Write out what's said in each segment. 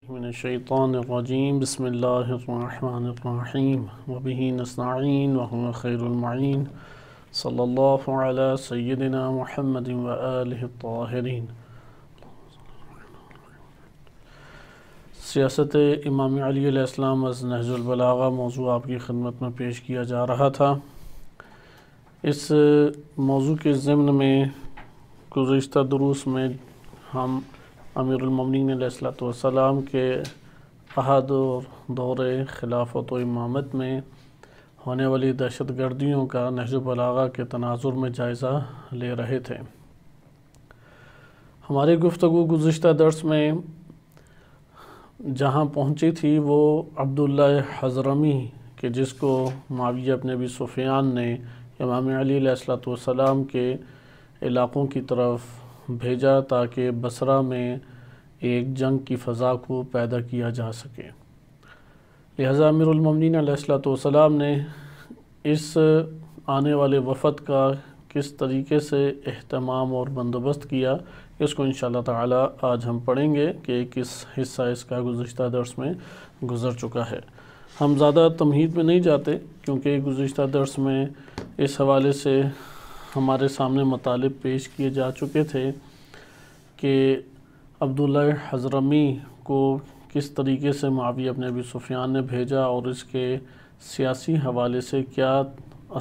من الشیطان الرجیم بسم اللہ الرحمن الرحیم وبہ نستعین وهو خیر المعین صلی اللہ علی سیدنا محمد وآلہ الطاہرین۔ سیاست امام علی علیہ السلام از نہج البلاغہ موضوع آپ کی خدمت میں پیش کیا جا رہا تھا۔ اس موضوع کے ضمن میں گزشتہ دروس میں ہم امیر المومنین علیہ السلام کے عہد اور دور خلافت و امامت میں ہونے والی دہشت گردیوں کا نہج البلاغہ کے تناظر میں جائزہ لے رہے تھے۔ ہماری گفتگو گزشتہ درس میں جہاں پہنچی تھی وہ عبداللہ حضرمی کہ جس کو معاویہ بن ابی سفیان نے امام علی علیہ السلام کے علاقوں کی طرف بھیجا تاکہ بصرہ میں ایک جنگ کی فضا کو پیدا کیا جا سکے۔ لہذا امیر المومنین علیہ السلام نے اس آنے والے وفد کا کس طریقے سے اہتمام اور بندوبست کیا، اس کو انشاءاللہ تعالی آج ہم پڑھیں گے کہ کس حصہ اس کا گزشتہ درس میں گزر چکا ہے۔ ہم زیادہ تمہید میں نہیں جاتے کیونکہ گزشتہ درس میں اس حوالے سے ہمارے سامنے مطالب پیش کیے جا چکے تھے کہ عبداللہ حضرمی کو کس طریقے سے معاویہ بن ابی سفیان نے بھیجا اور اس کے سیاسی حوالے سے کیا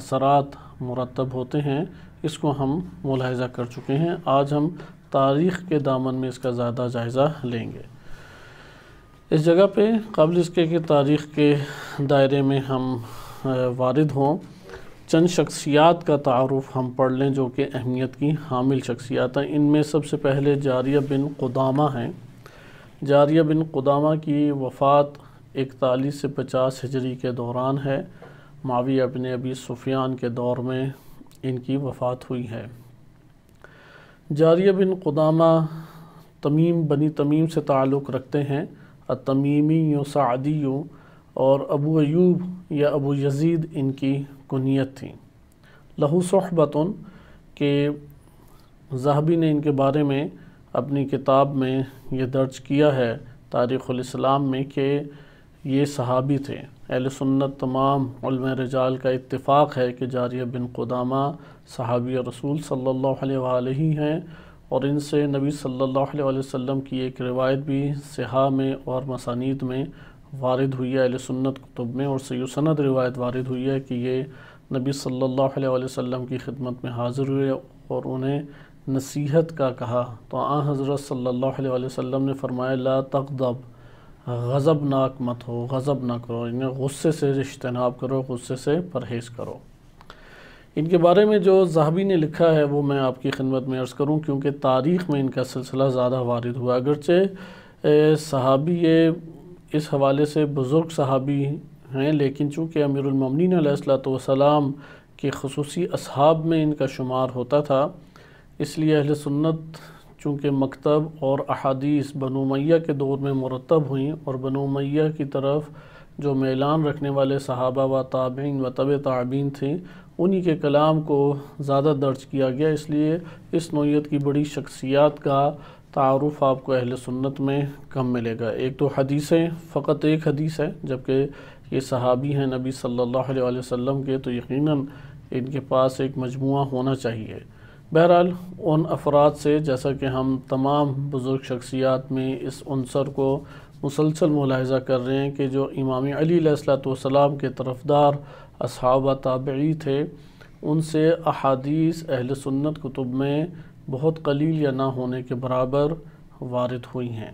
اثرات مرتب ہوتے ہیں، اس کو ہم ملاحظہ کر چکے ہیں۔ آج ہم تاریخ کے دامن میں اس کا زیادہ جائزہ لیں گے۔ اس جگہ پہ قبل اس کے کہ تاریخ کے دائرے میں ہم وارد ہوں، چند شخصیات کا تعارف ہم پڑھ لیں جو کہ اہمیت کی حامل شخصیات ہیں۔ ان میں سب سے پہلے جاریہ بن قدامہ ہیں۔ جاریہ بن قدامہ کی وفات 41 سے 50 ہجری کے دوران ہے۔ معاویہ بن ابی سفیان کے دور میں ان کی وفات ہوئی ہے۔ جاریہ بن قدامہ تمیم بنی تمیم سے تعلق رکھتے ہیں۔ التمیمی و سعدی اور ابو ایوب یا ابو یزید ان کی کنیت تھی۔ لہو صحبتن کہ ذہبی نے ان کے بارے میں اپنی کتاب میں یہ درج کیا ہے تاریخ الاسلام میں کہ یہ صحابی تھے۔ اہل سنت تمام علماء رجال کا اتفاق ہے کہ جاریہ بن قدامہ صحابی رسول صلی اللہ علیہ وآلہ ہیں، اور ان سے نبی صلی اللہ علیہ وسلم کی ایک روایت بھی صحاح میں اور مسانید میں وارد ہوئی ہے، اہل سنت کتب میں، اور صحیح سند روایت وارد ہوئی ہے کہ یہ نبی صلی اللہ علیہ وسلم کی خدمت میں حاضر ہوئے اور انہیں نصیحت کا کہا تو آن حضرت صلی اللہ علیہ وسلم نے فرمایا لا تغضب، غضب ناک مت ہو، غضب نہ کرو، انہیں غصے سے اجتناب کرو، غصے سے پرہیز کرو۔ ان کے بارے میں جو ذہبی نے لکھا ہے وہ میں آپ کی خدمت میں عرض کروں کیونکہ تاریخ میں ان کا سلسلہ زیادہ وارد ہوا، اگرچہ صحابی یہ اس حوالے سے بزرگ صحابی ہیں لیکن چونکہ امیر المومنین علیہ السلام کے خصوصی اصحاب میں ان کا شمار ہوتا تھا، اس لیے اہل سنت چونکہ مکتب اور احادیث بنو امیہ کے دور میں مرتب ہوئیں اور بنو امیہ کی طرف جو میلان رکھنے والے صحابہ و تابعین و تبع تابعین تھے انہی کے کلام کو زیادہ درج کیا گیا، اس لیے اس نوعیت کی بڑی شخصیات کا تعارف آپ کو اہل سنت میں کم ملے گا۔ ایک تو حدیثیں، فقط ایک حدیث ہے، جبکہ یہ صحابی ہیں نبی صلی اللہ علیہ وسلم کے تو یقیناً ان کے پاس ایک مجموعہ ہونا چاہیے۔ بہرحال ان افراد سے جیسا کہ ہم تمام بزرگ شخصیات میں اس عنصر کو مسلسل ملاحظہ کر رہے ہیں کہ جو امام علی علیہ السلام کے طرفدار اصحاب و تابعی تھے ان سے احادیث اہل سنت کتب میں بہت قلیل یا نہ ہونے کے برابر وارد ہوئی ہیں۔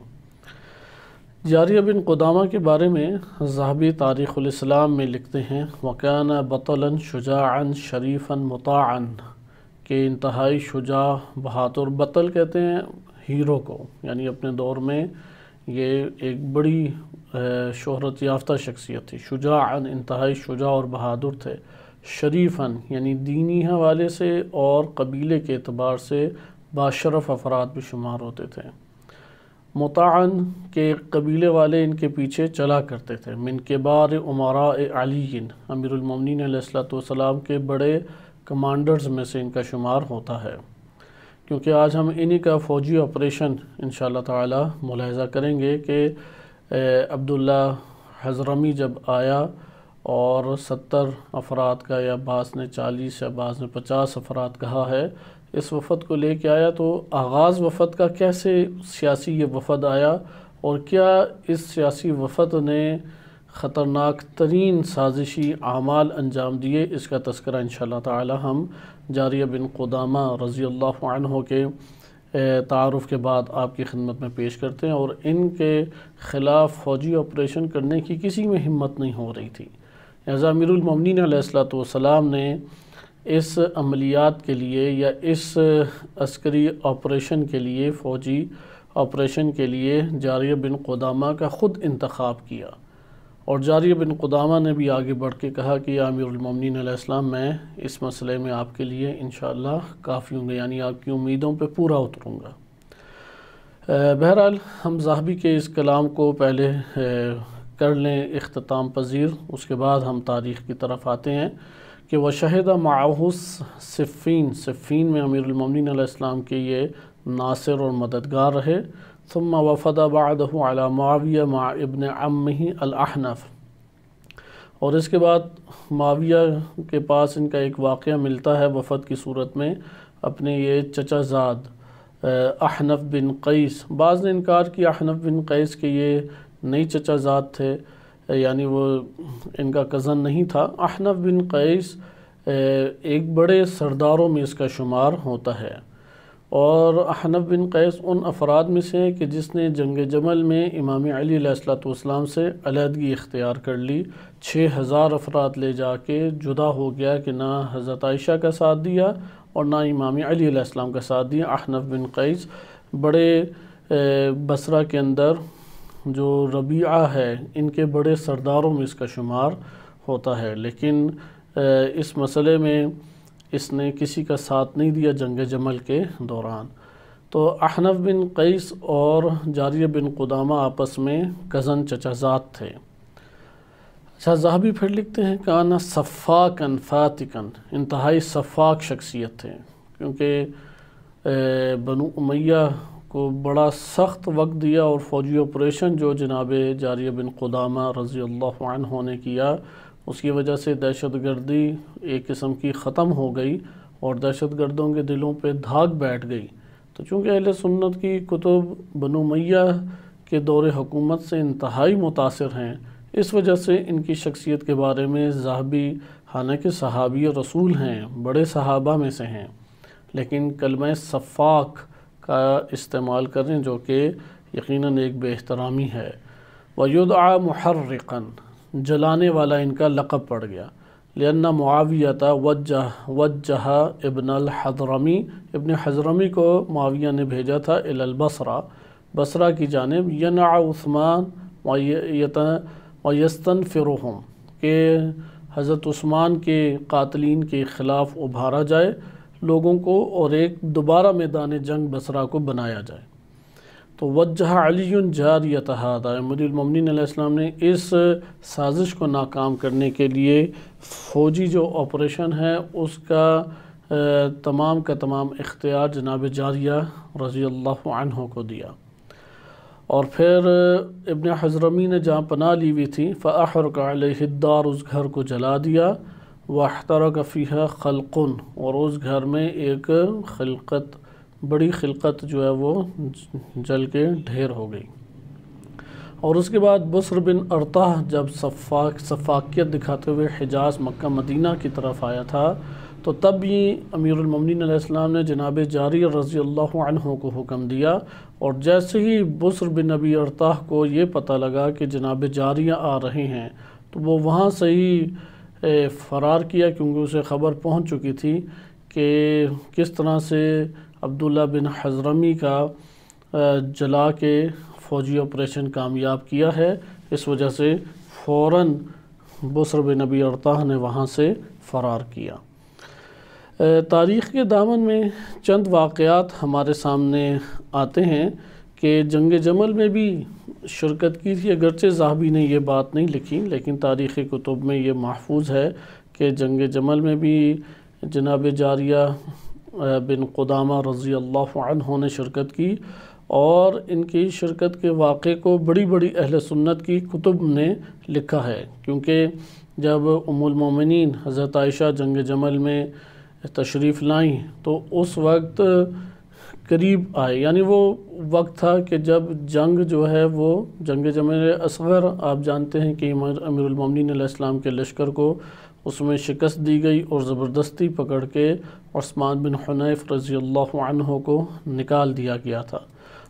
جاریہ بن قدامہ کے بارے میں ذہبی تاریخ الاسلام میں لکھتے ہیں وَكَانَ بَطَلًا شُجَاعًا شَرِيفًا مُطَاعًا کہ انتہائی شجاع بہادر، بطل کہتے ہیں ہیرو کو، یعنی اپنے دور میں یہ ایک بڑی شہرت یافتہ شخصیت تھی۔ شجاعًا انتہائی شجاع اور بہادر تھے، شریفاً یعنی دینی حوالے سے اور قبیلے کے اعتبار سے باشرف افراد بھی شمار ہوتے تھے۔ مطاعن کے قبیلے والے ان کے پیچھے چلا کرتے تھے۔ من کبار امراء علی، امیر المومنین علیہ السلام کے بڑے کمانڈرز میں سے ان کا شمار ہوتا ہے، کیونکہ آج ہم انہی کا فوجی آپریشن انشاءاللہ تعالی ملاحظہ کریں گے کہ عبداللہ حضرمی جب آیا اور 70 افراد کا، یا بعض نے 40 یا بعض نے 50 افراد کہا ہے، اس وفد کو لے کے آیا، تو آغاز وفد کا کیسے سیاسی یہ وفد آیا، اور کیا اس سیاسی وفد نے خطرناک ترین سازشی اعمال انجام دیے، اس کا تذکرہ انشاءاللہ تعالی ہم جاریہ بن قدامہ رضی اللہ عنہ کے تعارف کے بعد آپ کی خدمت میں پیش کرتے ہیں۔ اور ان کے خلاف فوجی آپریشن کرنے کی کسی میں ہمت نہیں ہو رہی تھی، لہذا امیر المومنین علیہ السلام نے اس عملیات کے لیے، یا اس عسکری آپریشن کے لیے، فوجی آپریشن کے لیے جاریہ بن قدامہ کا خود انتخاب کیا، اور جاریہ بن قدامہ نے بھی آگے بڑھ کے کہا کہ یا امیر المومنین علیہ السلام، میں اس مسئلے میں آپ کے لیے انشاءاللہ کافی ہوں گا، یعنی آپ کی امیدوں پہ پورا اتروں گا۔ بہرحال ہم ذہبی کے اس کلام کو پہلے کر لیں اختتام پذیر، اس کے بعد ہم تاریخ کی طرف آتے ہیں کہ وَشَهِدَ مَعَهُ صفین میں امیر المومنین علیہ السلام کے یہ ناصر اور مددگار رہے۔ ثم وفد بعدہ علی معاویہ مع ابن عمہ الاحنف، اور اس کے بعد معاویہ کے پاس ان کا ایک واقعہ ملتا ہے وفد کی صورت میں، اپنے یہ چچا زاد احنف بن قیس۔ بعض نے انکار کیا احنف بن قیس کہ یہ نہیں چچا زاد تھے، یعنی وہ ان کا کزن نہیں تھا۔ احنف بن قیس ایک بڑے سرداروں میں اس کا شمار ہوتا ہے، اور احنف بن قیس ان افراد میں سے کہ جس نے جنگ جمل میں امام علی علیہ السلام سے علیحدگی اختیار کر لی، 6000 افراد لے جا کے جدا ہو گیا کہ نہ حضرت عائشہ کا ساتھ دیا اور نہ امام علی علیہ السلام کا ساتھ دیا۔ احنف بن قیس بڑے بصرہ کے اندر جو ربیعہ ہے، ان کے بڑے سرداروں میں اس کا شمار ہوتا ہے، لیکن اس مسئلے میں اس نے کسی کا ساتھ نہیں دیا جنگ جمل کے دوران۔ تو احنف بن قیس اور جاریہ بن قدامہ آپس میں کزن چچا زاد تھے۔ اچھا، ذہبی پھر لکھتے ہیں کانا صفاکن فاتکن، انتہائی صفاک شخصیت تھے، کیونکہ بنو امیہ کو بڑا سخت وقت دیا، اور فوجی آپریشن جو جناب جاریہ بن قدامہ رضی اللہ عنہ نے کیا، اس کی وجہ سے دہشت گردی ایک قسم کی ختم ہو گئی، اور دہشت گردوں کے دلوں پہ دھاگ بیٹھ گئی۔ تو چونکہ اہل سنت کی کتب بنو امیہ کے دور حکومت سے انتہائی متاثر ہیں، اس وجہ سے ان کی شخصیت کے بارے میں ذہبی، حالانکہ صحابی رسول ہیں، بڑے صحابہ میں سے ہیں، لیکن کلمہ صفاک کا استعمال کریں، جو کہ یقیناً ایک بے احترامی ہے۔ وَيُدْعَى مُحَرِّقًا، جلانے والا ان کا لقب پڑ گیا، لأن معاویہ وجہ ابن الحضرمی، ابن حضرمی کو معاویہ نے بھیجا تھا الی البصرہ، بصرہ کی جانب، ینع عثمان ویستنفرہم، کہ حضرت عثمان کے قاتلین کے خلاف ابھارا جائے لوگوں کو، اور ایک دوبارہ میدان جنگ بصرہ کو بنایا جائے۔ تو وجہ علی جاریۃ ھذا، امیر المومنین علیہ السلام نے اس سازش کو ناکام کرنے کے لیے فوجی جو آپریشن ہے اس کا تمام کا تمام اختیار جناب جاریہ رضی اللہ عنہ کو دیا، اور پھر ابن حضرمی نے جہاں پناہ لی ہوئی تھی، فأحرق علیہ الدار، اس گھر کو جلا دیا، واحترق فیہا خلق، اور اس گھر میں ایک خلقت، بڑی خلقت جو ہے وہ جل کے ڈھیر ہو گئی۔ اور اس کے بعد بصر بن ارطاہ جب صفاکیت دکھاتے ہوئے حجاز مکہ مدینہ کی طرف آیا تھا، تو تب بھی امیر المومنین علیہ السلام نے جناب جاریہ رضی اللہ عنہ کو حکم دیا، اور جیسے ہی بصر بن ابی ارطاہ کو یہ پتہ لگا کہ جناب جاریہ آ رہے ہیں، تو وہ وہاں سے ہی فرار کیا، کیونکہ اسے خبر پہنچ چکی تھی کہ کس طرح سے عبداللہ بن حضرمی کا جلا کے فوجی آپریشن کامیاب کیا ہے۔ اس وجہ سے فوراً بصر بن ابی ارطاہ نے وہاں سے فرار کیا۔ تاریخ کے دامن میں چند واقعات ہمارے سامنے آتے ہیں کہ جنگ جمل میں بھی شرکت کی تھی، اگرچہ ذہبی نے یہ بات نہیں لکھی، لیکن تاریخی کتب میں یہ محفوظ ہے کہ جنگ جمل میں بھی جناب جاریہ بن قدامہ رضی اللہ عنہ نے شرکت کی، اور ان کی شرکت کے واقعے کو بڑی بڑی اہل سنت کی کتب نے لکھا ہے، کیونکہ جب ام المومنین حضرت عائشہ جنگ جمل میں تشریف لائیں تو اس وقت قریب آئے، یعنی وہ وقت تھا کہ جب جنگ جو ہے وہ جنگ جمل اصغر، آپ جانتے ہیں کہ امیر المومنین علیہ السلام کے لشکر کو اس میں شکست دی گئی اور زبردستی پکڑ کے عثمان بن حنیف رضی اللہ عنہ کو نکال دیا گیا تھا۔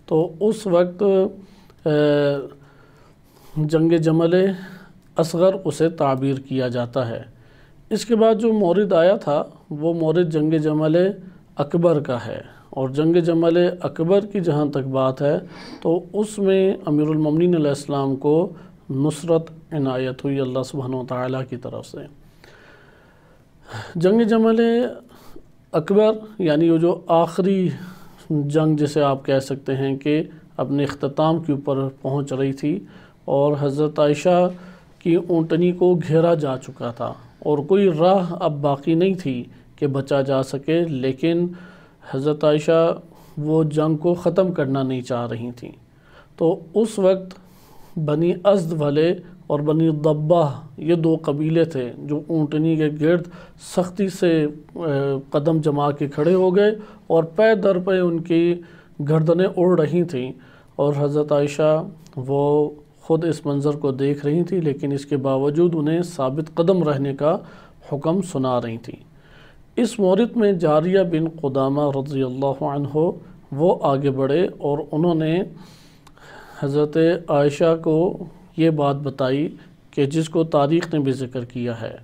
تو اس وقت جنگ جمل اصغر اسے تعبیر کیا جاتا ہے۔ اس کے بعد جو مورد آیا تھا وہ مورد جنگ جمل اکبر کا ہے، اور جنگ جمل اکبر کی جہاں تک بات ہے تو اس میں امیر المومنین علیہ السلام کو نصرت عنایت ہوئی اللہ سبحانہ وتعالی کی طرف سے۔ جنگ جمل اکبر یعنی وہ جو آخری جنگ جسے آپ کہہ سکتے ہیں کہ اپنے اختتام کے اوپر پہنچ رہی تھی، اور حضرت عائشہ کی اونٹنی کو گھیرا جا چکا تھا اور کوئی راہ اب باقی نہیں تھی کہ بچا جا سکے، لیکن حضرت عائشہ وہ جنگ کو ختم کرنا نہیں چاہ رہی تھیں۔ تو اس وقت بنی ازد والے اور بنی ضبہ یہ دو قبیلے تھے جو اونٹنی کے گرد سختی سے قدم جما کے کھڑے ہو گئے، اور پے در پہ ان کی گردنیں اڑ رہی تھیں، اور حضرت عائشہ وہ خود اس منظر کو دیکھ رہی تھیں، لیکن اس کے باوجود انہیں ثابت قدم رہنے کا حکم سنا رہی تھیں۔ اس مورد میں جاریہ بن قدامہ رضی اللہ عنہ وہ آگے بڑھے اور انہوں نے حضرت عائشہ کو یہ بات بتائی کہ جس کو تاریخ نے بھی ذکر کیا ہے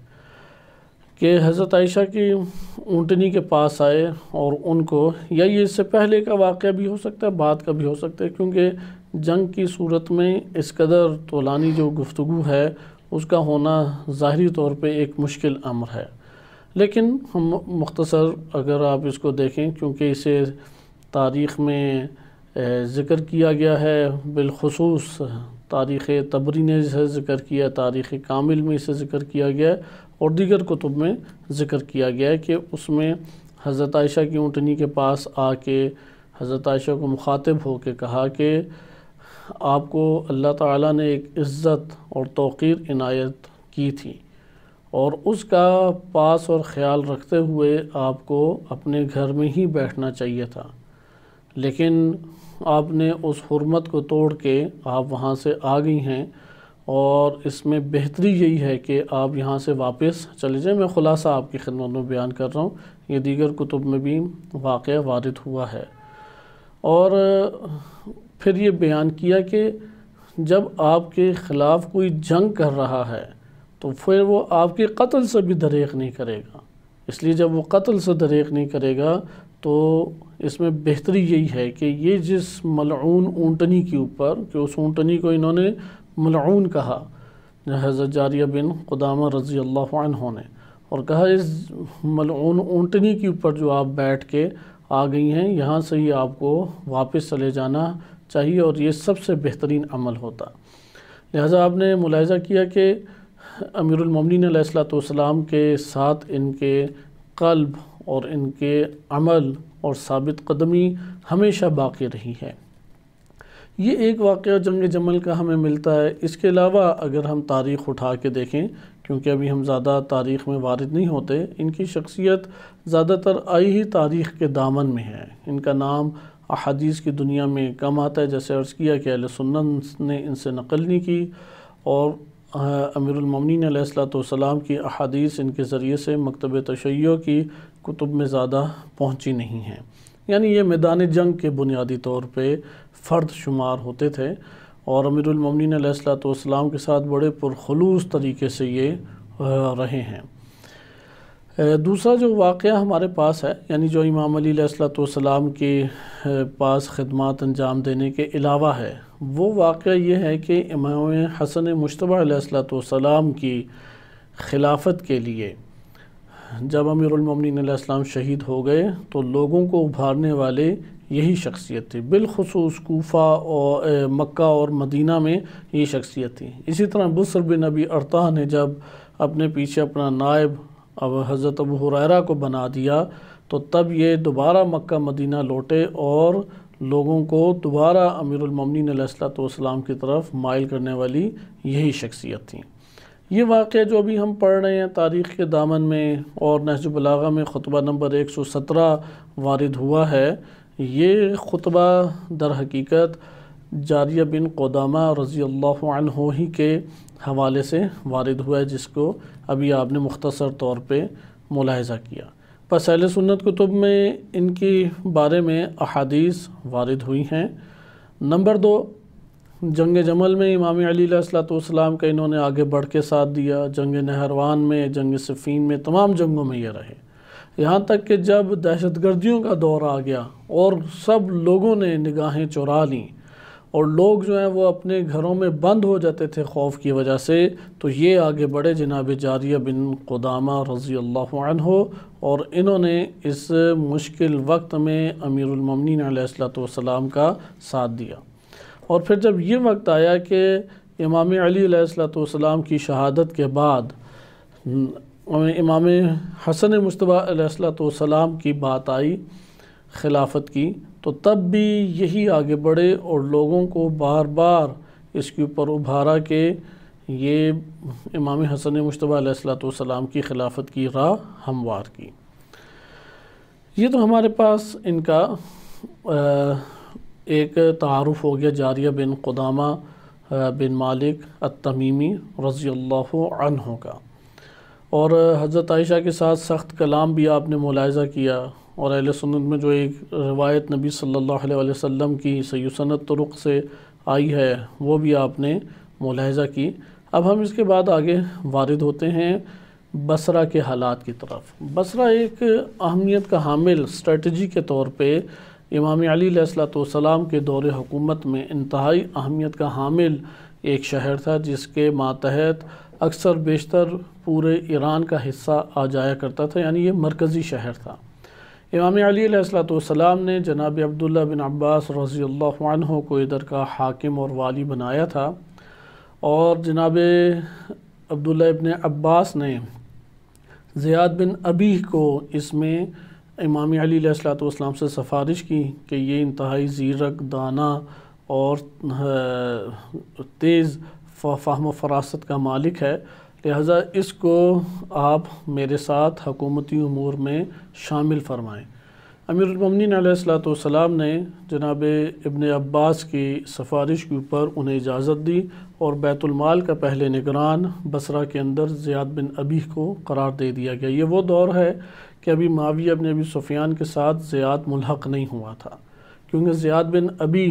کہ حضرت عائشہ کی اونٹنی کے پاس آئے اور ان کو، یا یہ اس سے پہلے کا واقعہ بھی ہو سکتا ہے، بعد کا بھی ہو سکتا ہے، کیونکہ جنگ کی صورت میں اس قدر طولانی جو گفتگو ہے اس کا ہونا ظاہری طور پہ ایک مشکل امر ہے، لیکن ہم مختصر اگر آپ اس کو دیکھیں، کیونکہ اسے تاریخ میں ذکر کیا گیا ہے، بالخصوص تاریخ طبری نے اسے ذکر کیا، تاریخ کامل میں اسے ذکر کیا گیا ہے، اور دیگر کتب میں ذکر کیا گیا ہے کہ اس میں حضرت عائشہ کی اونٹنی کے پاس آ کے حضرت عائشہ کو مخاطب ہو کے کہا کہ آپ کو اللہ تعالیٰ نے ایک عزت اور توقیر عنایت کی تھی، اور اس کا پاس اور خیال رکھتے ہوئے آپ کو اپنے گھر میں ہی بیٹھنا چاہیے تھا، لیکن آپ نے اس حرمت کو توڑ کے آپ وہاں سے آ گئی ہیں، اور اس میں بہتری یہی ہے کہ آپ یہاں سے واپس چلے جائیں۔ میں خلاصہ آپ کی خدمت میں بیان کر رہا ہوں، یہ دیگر کتب میں بھی واقعہ وارد ہوا ہے۔ اور پھر یہ بیان کیا کہ جب آپ کے خلاف کوئی جنگ کر رہا ہے تو پھر وہ آپ کے قتل سے بھی دریغ نہیں کرے گا، اس لیے جب وہ قتل سے دریغ نہیں کرے گا تو اس میں بہتری یہی ہے کہ یہ جس ملعون اونٹنی کے اوپر، کہ اس اونٹنی کو انہوں نے ملعون کہا حضرت جاریہ بن قدامہ رضی اللہ عنہ نے، اور کہا اس ملعون اونٹنی کے اوپر جو آپ بیٹھ کے آ گئی ہیں یہاں سے ہی آپ کو واپس چلے جانا چاہیے، اور یہ سب سے بہترین عمل ہوتا۔ لہٰذا آپ نے ملاحظہ کیا کہ امیر المومنین علیہ السلام کے ساتھ ان کے قلب اور ان کے عمل اور ثابت قدمی ہمیشہ باقی رہی ہے۔ یہ ایک واقعہ جنگ جمل کا ہمیں ملتا ہے۔ اس کے علاوہ اگر ہم تاریخ اٹھا کے دیکھیں، کیونکہ ابھی ہم زیادہ تاریخ میں وارد نہیں ہوتے، ان کی شخصیت زیادہ تر آئی ہی تاریخ کے دامن میں ہے، ان کا نام احادیث کی دنیا میں کم آتا ہے، جیسے عرض کیا کہ اہل سنت نے ان سے نقل نہیں کی، اور امیر المومنین علیہ السلام کی احادیث ان کے ذریعے سے مکتب تشیع کی کتب میں زیادہ پہنچی نہیں ہیں، یعنی یہ میدان جنگ کے بنیادی طور پہ فرد شمار ہوتے تھے، اور امیر المومنین علیہ السلام کے ساتھ بڑے پرخلوص طریقے سے یہ رہے ہیں۔ دوسرا جو واقعہ ہمارے پاس ہے، یعنی جو امام علی علیہ السلام کے پاس خدمات انجام دینے کے علاوہ ہے، وہ واقعہ یہ ہے کہ امام حسن مجتبی علیہ السلام کی خلافت کے لیے جب امیر المومنین علیہ السلام شہید ہو گئے تو لوگوں کو ابھارنے والے یہی شخصیت تھی، بالخصوص کوفہ اور مکہ اور مدینہ میں یہ شخصیت تھی۔ اسی طرح بصر بن ابی ارطاہ نے جب اپنے پیچھے اپنا نائب اب حضرت ابو ہریرہ کو بنا دیا تو تب یہ دوبارہ مکہ مدینہ لوٹے اور لوگوں کو دوبارہ امیر المومنین علیہ الصلوۃ والسلام کی طرف مائل کرنے والی یہی شخصیت تھیں۔ یہ واقعہ جو ابھی ہم پڑھ رہے ہیں تاریخ کے دامن میں اور نہج البلاغہ میں خطبہ نمبر 117 وارد ہوا ہے، یہ خطبہ در حقیقت جاریہ بن قدامہ رضی اللہ عنہ ہی کے حوالے سے وارد ہوا ہے، جس کو ابھی آپ نے مختصر طور پہ ملاحظہ کیا۔ پس اہل سنت کتب میں ان کے بارے میں احادیث وارد ہوئی ہیں۔ نمبر 2، جنگ جمل میں امام علی علیہ الصلوۃ والسلام کا انہوں نے آگے بڑھ کے ساتھ دیا، جنگ نہروان میں، جنگ صفین میں، تمام جنگوں میں یہ رہے، یہاں تک کہ جب دہشت گردیوں کا دور آ گیا اور سب لوگوں نے نگاہیں چرا لیں اور لوگ جو ہیں وہ اپنے گھروں میں بند ہو جاتے تھے خوف کی وجہ سے، تو یہ آگے بڑھے جناب جاریہ بن قدامہ رضی اللہ عنہ، اور انہوں نے اس مشکل وقت میں امیر المومنین علیہ الصلوۃ والسلام کا ساتھ دیا۔ اور پھر جب یہ وقت آیا کہ امام علی علیہ الصلوۃ والسلام کی شہادت کے بعد امام حسن مجتبیٰ علیہ الصلوۃ والسلام کی بات آئی خلافت کی، تو تب بھی یہی آگے بڑھے اور لوگوں کو بار بار اس کے اوپر ابھارا کہ یہ امام حسن مجتبیٰ علیہ الصلوۃ والسلام کی خلافت کی راہ ہموار کی۔ یہ تو ہمارے پاس ان کا ایک تعارف ہو گیا جاریہ بن قدامہ بن مالک التمیمی رضی اللہ عنہ کا، اور حضرت عائشہ کے ساتھ سخت کلام بھی آپ نے ملاحظہ کیا، اور اہل سنت میں جو ایک روایت نبی صلی اللہ علیہ وسلم کی صحیح سند طرق سے آئی ہے وہ بھی آپ نے ملاحظہ کی۔ اب ہم اس کے بعد آگے وارد ہوتے ہیں بصرہ کے حالات کی طرف۔ بصرہ ایک اہمیت کا حامل اسٹریٹجی کے طور پہ امام علی علیہ الصلوۃ والسلام کے دور حکومت میں انتہائی اہمیت کا حامل ایک شہر تھا، جس کے ماتحت اکثر بیشتر پورے ایران کا حصہ آ جایا کرتا تھا، یعنی یہ مرکزی شہر تھا۔ امام علی علیہ الصلوۃ والسلام نے جناب عبداللہ بن عباس رضی اللہ عنہ کو ادھر کا حاکم اور والی بنایا تھا، اور جناب عبداللہ ابن عباس نے زیاد بن ابی کو اس میں امام علی علیہ الصلوۃ والسلام سے سفارش کی کہ یہ انتہائی زیرک، دانا اور تیز فہم و فراست کا مالک ہے، لہذا اس کو آپ میرے ساتھ حکومتی امور میں شامل فرمائیں۔ امیر المومنین علیہ الصلوۃ والسلام نے جناب ابن عباس کی سفارش کے اوپر انہیں اجازت دی اور بیت المال کا پہلے نگران بصرہ کے اندر زیاد بن ابی کو قرار دے دیا گیا۔ یہ وہ دور ہے کہ ابھی معاویہ بن ابی سفیان کے ساتھ زیاد ملحق نہیں ہوا تھا، کیونکہ زیاد بن ابی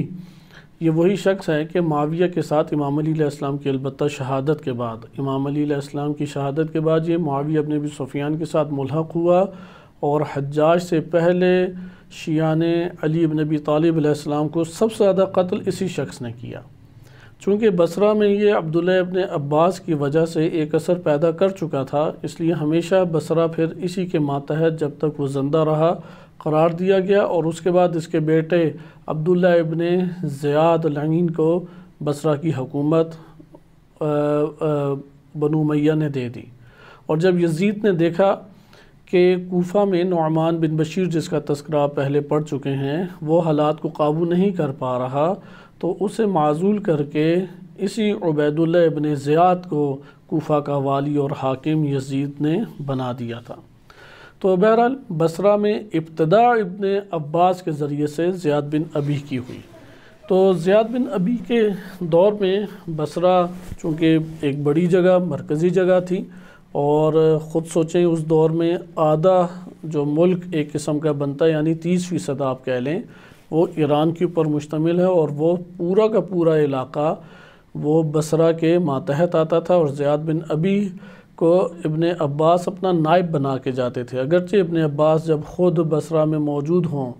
یہ وہی شخص ہے کہ معاویہ کے ساتھ امام علی علیہ السلام کی البتہ شہادت کے بعد، امام علی علیہ السلام کی شہادت کے بعد یہ معاویہ بن ابی سفیان کے ساتھ ملحق ہوا، اور حجاج سے پہلے شیعان علی بن ابی طالب علیہ السلام کو سب سے زیادہ قتل اسی شخص نے کیا۔ چونکہ بصرہ میں یہ عبداللہ ابن عباس کی وجہ سے ایک اثر پیدا کر چکا تھا، اس لیے ہمیشہ بصرہ پھر اسی کے ماتحت جب تک وہ زندہ رہا قرار دیا گیا، اور اس کے بعد اس کے بیٹے عبداللہ ابن زیاد العین کو بصرہ کی حکومت بنو امیہ نے دے دی۔ اور جب یزید نے دیکھا کہ کوفہ میں نعمان بن بشیر، جس کا تذکرہ آپ پہلے پڑھ چکے ہیں، وہ حالات کو قابو نہیں کر پا رہا، تو اسے معزول کر کے اسی عبیداللہ ابن زیاد کو کوفہ کا والی اور حاکم یزید نے بنا دیا تھا۔ تو بہرحال بصرہ میں ابتدا ابن عباس کے ذریعے سے زیاد بن ابی کی ہوئی۔ تو زیاد بن ابی کے دور میں بصرہ چونکہ ایک بڑی جگہ، مرکزی جگہ تھی، اور خود سوچیں اس دور میں آدھا جو ملک ایک قسم کا بنتا ہے، یعنی 30% آپ کہہ لیں، وہ ایران کے اوپر مشتمل ہے، اور وہ پورا کا پورا علاقہ وہ بصرہ کے ماتحت آتا تھا، اور زیاد بن ابی کو ابن عباس اپنا نائب بنا کے جاتے تھے۔ اگرچہ ابن عباس جب خود بصرہ میں موجود ہوں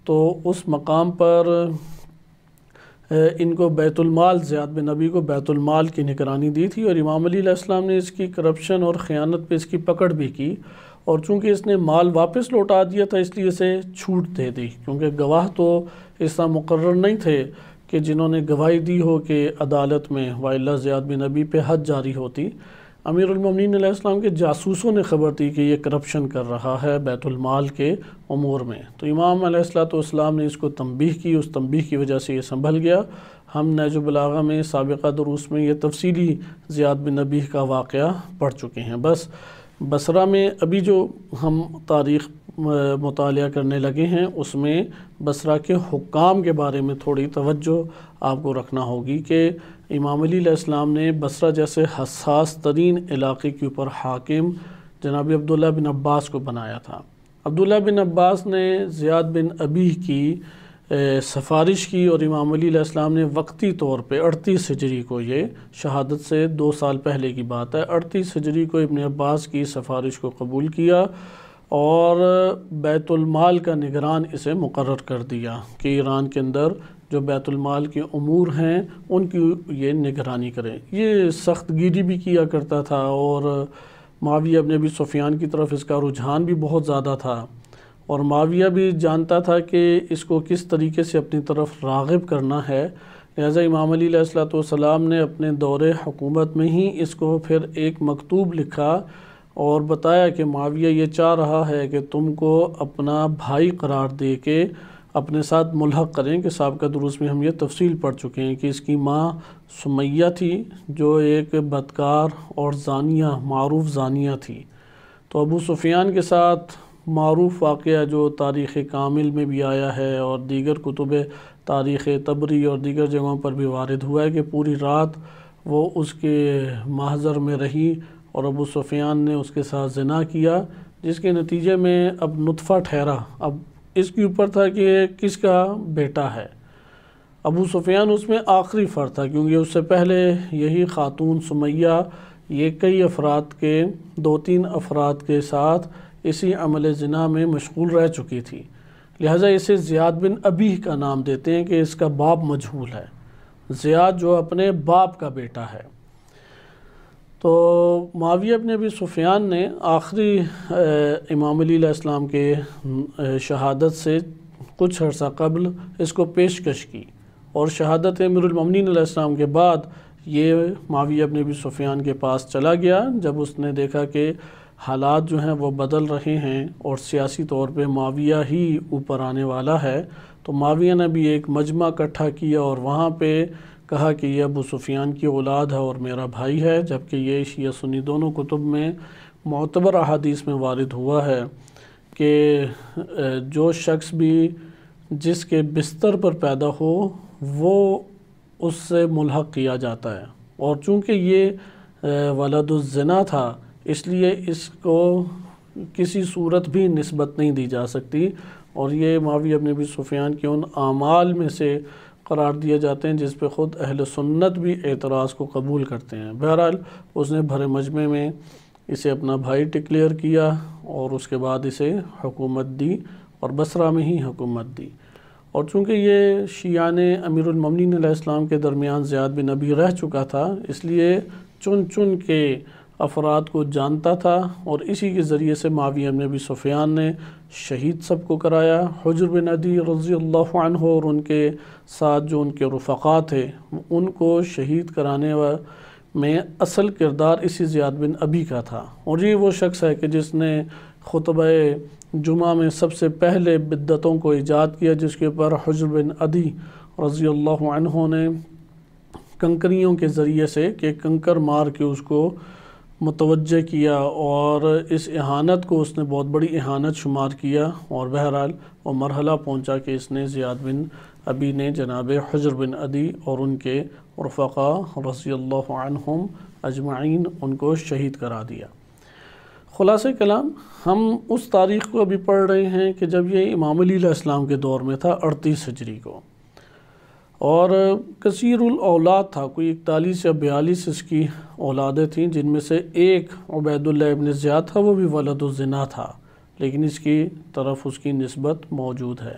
تو اس مقام پر ان کو بیت المال، زیاد بن ابی کو بیت المال کی نگرانی دی تھی، اور امام علی علیہ السلام نے اس کی کرپشن اور خیانت پہ اس کی پکڑ بھی کی، اور چونکہ اس نے مال واپس لوٹا دیا تھا اس لیے اسے چھوٹ دے دی، کیونکہ گواہ تو اس طرح مقرر نہیں تھے کہ جنہوں نے گواہی دی ہو کہ عدالت میں وائلہ زیاد بن ابی پہ حد جاری ہوتی۔ امیر المومنین علیہ السلام کے جاسوسوں نے خبر دی کہ یہ کرپشن کر رہا ہے بیت المال کے امور میں، تو امام علیہ السلام نے اس کو تنبیہ کی، اس تنبیہ کی وجہ سے یہ سنبھل گیا۔ ہم نہج البلاغہ میں سابقہ دروس میں یہ تفصیلی زیاد بن نبیہ کا واقعہ پڑھ چکے ہیں۔ بس بصرہ میں ابھی جو ہم تاریخ مطالعہ کرنے لگے ہیں اس میں بصرہ کے حکام کے بارے میں تھوڑی توجہ آپ کو رکھنا ہوگی کہ امام علی علیہ السلام نے بصرہ جیسے حساس ترین علاقے کے اوپر حاکم جناب عبداللہ بن عباس کو بنایا تھا۔ عبداللہ بن عباس نے زیاد بن ابی کی سفارش کی اور امام علی علیہ السلام نے وقتی طور پہ 38 ہجری کو، یہ شہادت سے 2 سال پہلے کی بات ہے، 38 ہجری کو ابن عباس کی سفارش کو قبول کیا اور بیت المال کا نگران اسے مقرر کر دیا کہ ایران کے اندر جو بیت المال کے امور ہیں ان کی یہ نگرانی کرے۔ یہ سخت گیری بھی کیا کرتا تھا اور معاویہ بن ابی سفیان کی طرف اس کا رجحان بھی بہت زیادہ تھا، اور معاویہ بھی جانتا تھا کہ اس کو کس طریقے سے اپنی طرف راغب کرنا ہے، لہذا امام علی علیہ السلام نے اپنے دور حکومت میں ہی اس کو پھر ایک مکتوب لکھا اور بتایا کہ معاویہ یہ چاہ رہا ہے کہ تم کو اپنا بھائی قرار دے کے اپنے ساتھ ملحق کریں، کہ سابقہ دروس میں ہم یہ تفصیل پڑھ چکے ہیں کہ اس کی ماں سمیہ تھی جو ایک بدکار اور زانیہ، معروف زانیہ تھی۔ تو ابو سفیان کے ساتھ معروف واقعہ جو تاریخ کامل میں بھی آیا ہے اور دیگر کتب تاریخ طبری اور دیگر جگہوں پر بھی وارد ہوا ہے کہ پوری رات وہ اس کے محضر میں رہی اور ابو سفیان نے اس کے ساتھ زنا کیا، جس کے نتیجے میں اب نطفہ ٹھہرا۔ اب اس کے اوپر تھا کہ کس کا بیٹا ہے۔ ابو سفیان اس میں آخری فرد تھا کیونکہ اس سے پہلے یہی خاتون سمیہ یہ کئی افراد کے 2-3 افراد کے ساتھ اسی عمل زنا میں مشغول رہ چکی تھی، لہٰذا اسے زیاد بن ابی کا نام دیتے ہیں کہ اس کا باپ مجہول ہے، زیاد جو اپنے باپ کا بیٹا ہے۔ تو معاویہ بن ابی سفیان نے آخری امام علی علیہ السلام کے شہادت سے کچھ عرصہ قبل اس کو پیشکش کی، اور شہادت امیر المومنین علیہ السلام کے بعد یہ معاویہ بن ابی سفیان کے پاس چلا گیا۔ جب اس نے دیکھا کہ حالات جو ہیں وہ بدل رہے ہیں اور سیاسی طور پہ معاویہ ہی اوپر آنے والا ہے، تو معاویہ نے بھی ایک مجمع اکٹھا کیا اور وہاں پہ کہا کہ یہ ابو سفیان کی اولاد ہے اور میرا بھائی ہے، جبکہ یہ شیعہ سنی دونوں کتب میں معتبر احادیث میں وارد ہوا ہے کہ جو شخص بھی جس کے بستر پر پیدا ہو وہ اس سے ملحق کیا جاتا ہے، اور چونکہ یہ ولد الزنا تھا اس لیے اس کو کسی صورت بھی نسبت نہیں دی جا سکتی، اور یہ معاویہ بن ابی سفیان کے ان اعمال میں سے قرار دیے جاتے ہیں جس پہ خود اہل سنت بھی اعتراض کو قبول کرتے ہیں۔ بہرحال اس نے بھرے مجمع میں اسے اپنا بھائی ڈکلیئر کیا اور اس کے بعد اسے حکومت دی اور بصرہ میں ہی حکومت دی، اور چونکہ یہ شیعان امیر المومنین علیہ السلام کے درمیان زیاد بن ابی رہ چکا تھا اس لیے چن چن کے افراد کو جانتا تھا، اور اسی کے ذریعے سے معاویہ بن ابی سفیان نے شہید سب کو کرایا۔ حجر بن عدی رضی اللہ عنہ اور ان کے ساتھ جو ان کے رفقا تھے ان کو شہید کرانے میں اصل کردار اسی زیاد بن ابی کا تھا، اور یہ وہ شخص ہے کہ جس نے خطبہ جمعہ میں سب سے پہلے بدعتوں کو ایجاد کیا، جس کے اوپر حجر بن عدی رضی اللہ عنہ نے کنکریوں کے ذریعے سے کہ کنکر مار کے اس کو متوجہ کیا، اور اس اہانت کو اس نے بہت بڑی اہانت شمار کیا، اور بہرحال وہ مرحلہ پہنچا کہ اس نے زیاد بن ابی نے جناب حجر بن عدی اور ان کے رفقا رضی اللہ عنہم اجمعین ان کو شہید کرا دیا۔ خلاصہ کلام، ہم اس تاریخ کو ابھی پڑھ رہے ہیں کہ جب یہ امام علی علیہ السلام کے دور میں تھا 38 ہجری کو، اور کثیر الاولاد تھا، کوئی 41 یا 42 اس کی اولادیں تھیں، جن میں سے ایک عبید اللہ ابن زیاد تھا، وہ بھی ولد الزنا تھا، لیکن اس کی طرف اس کی نسبت موجود ہے۔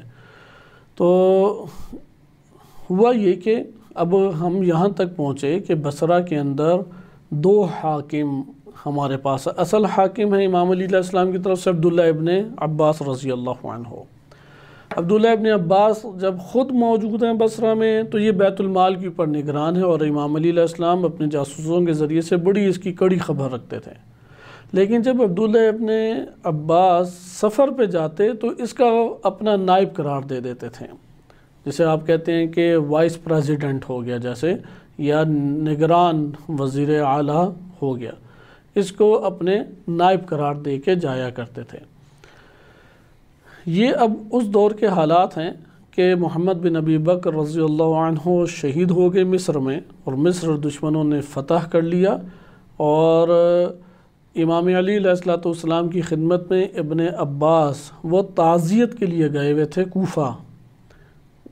تو ہوا یہ کہ اب ہم یہاں تک پہنچے کہ بصرہ کے اندر 2 حاکم ہمارے پاس، اصل حاکم ہے امام علی علیہ السلام کی طرف سے عبداللہ ابن عباس رضی اللہ عنہ، عبداللہ ابن عباس جب خود موجود ہیں بصرہ میں تو یہ بیت المال کے اوپر نگران ہے، اور امام علی علیہ السلام اپنے جاسوسوں کے ذریعے سے بڑی اس کی کڑی خبر رکھتے تھے۔ لیکن جب عبداللہ ابن عباس سفر پہ جاتے تو اس کا اپنا نائب قرار دے دیتے تھے، جسے آپ کہتے ہیں کہ وائس پریزیڈنٹ ہو گیا جیسے، یا نگران وزیر اعلیٰ ہو گیا، اس کو اپنے نائب قرار دے کے جایا کرتے تھے۔ یہ اب اس دور کے حالات ہیں کہ محمد بن ابی بکر رضی اللہ عنہ شہید ہو گئے مصر میں، اور مصر دشمنوں نے فتح کر لیا، اور امام علی علیہ السلام کی خدمت میں ابن عباس وہ تعزیت کے لیے گئے ہوئے تھے کوفہ،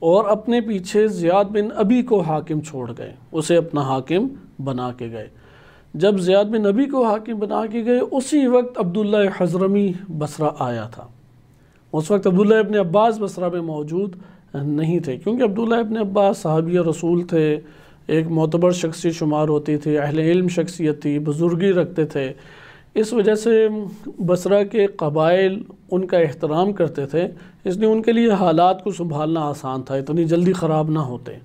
اور اپنے پیچھے زیاد بن ابی کو حاکم چھوڑ گئے، اسے اپنا حاکم بنا کے گئے۔ جب زیاد بن ابی کو حاکم بنا کے گئے اسی وقت عبداللہ حضرمی بصرہ آیا تھا۔ اس وقت عبداللہ ابن عباس بصرہ میں موجود نہیں تھے، کیونکہ عبداللہ ابن عباس صحابی رسول تھے، ایک معتبر شخصیت شمار ہوتی تھی، اہل علم شخصیت تھی، بزرگی رکھتے تھے، اس وجہ سے بصرہ کے قبائل ان کا احترام کرتے تھے، اس لیے ان کے لیے حالات کو سنبھالنا آسان تھا، اتنی جلدی خراب نہ ہوتے۔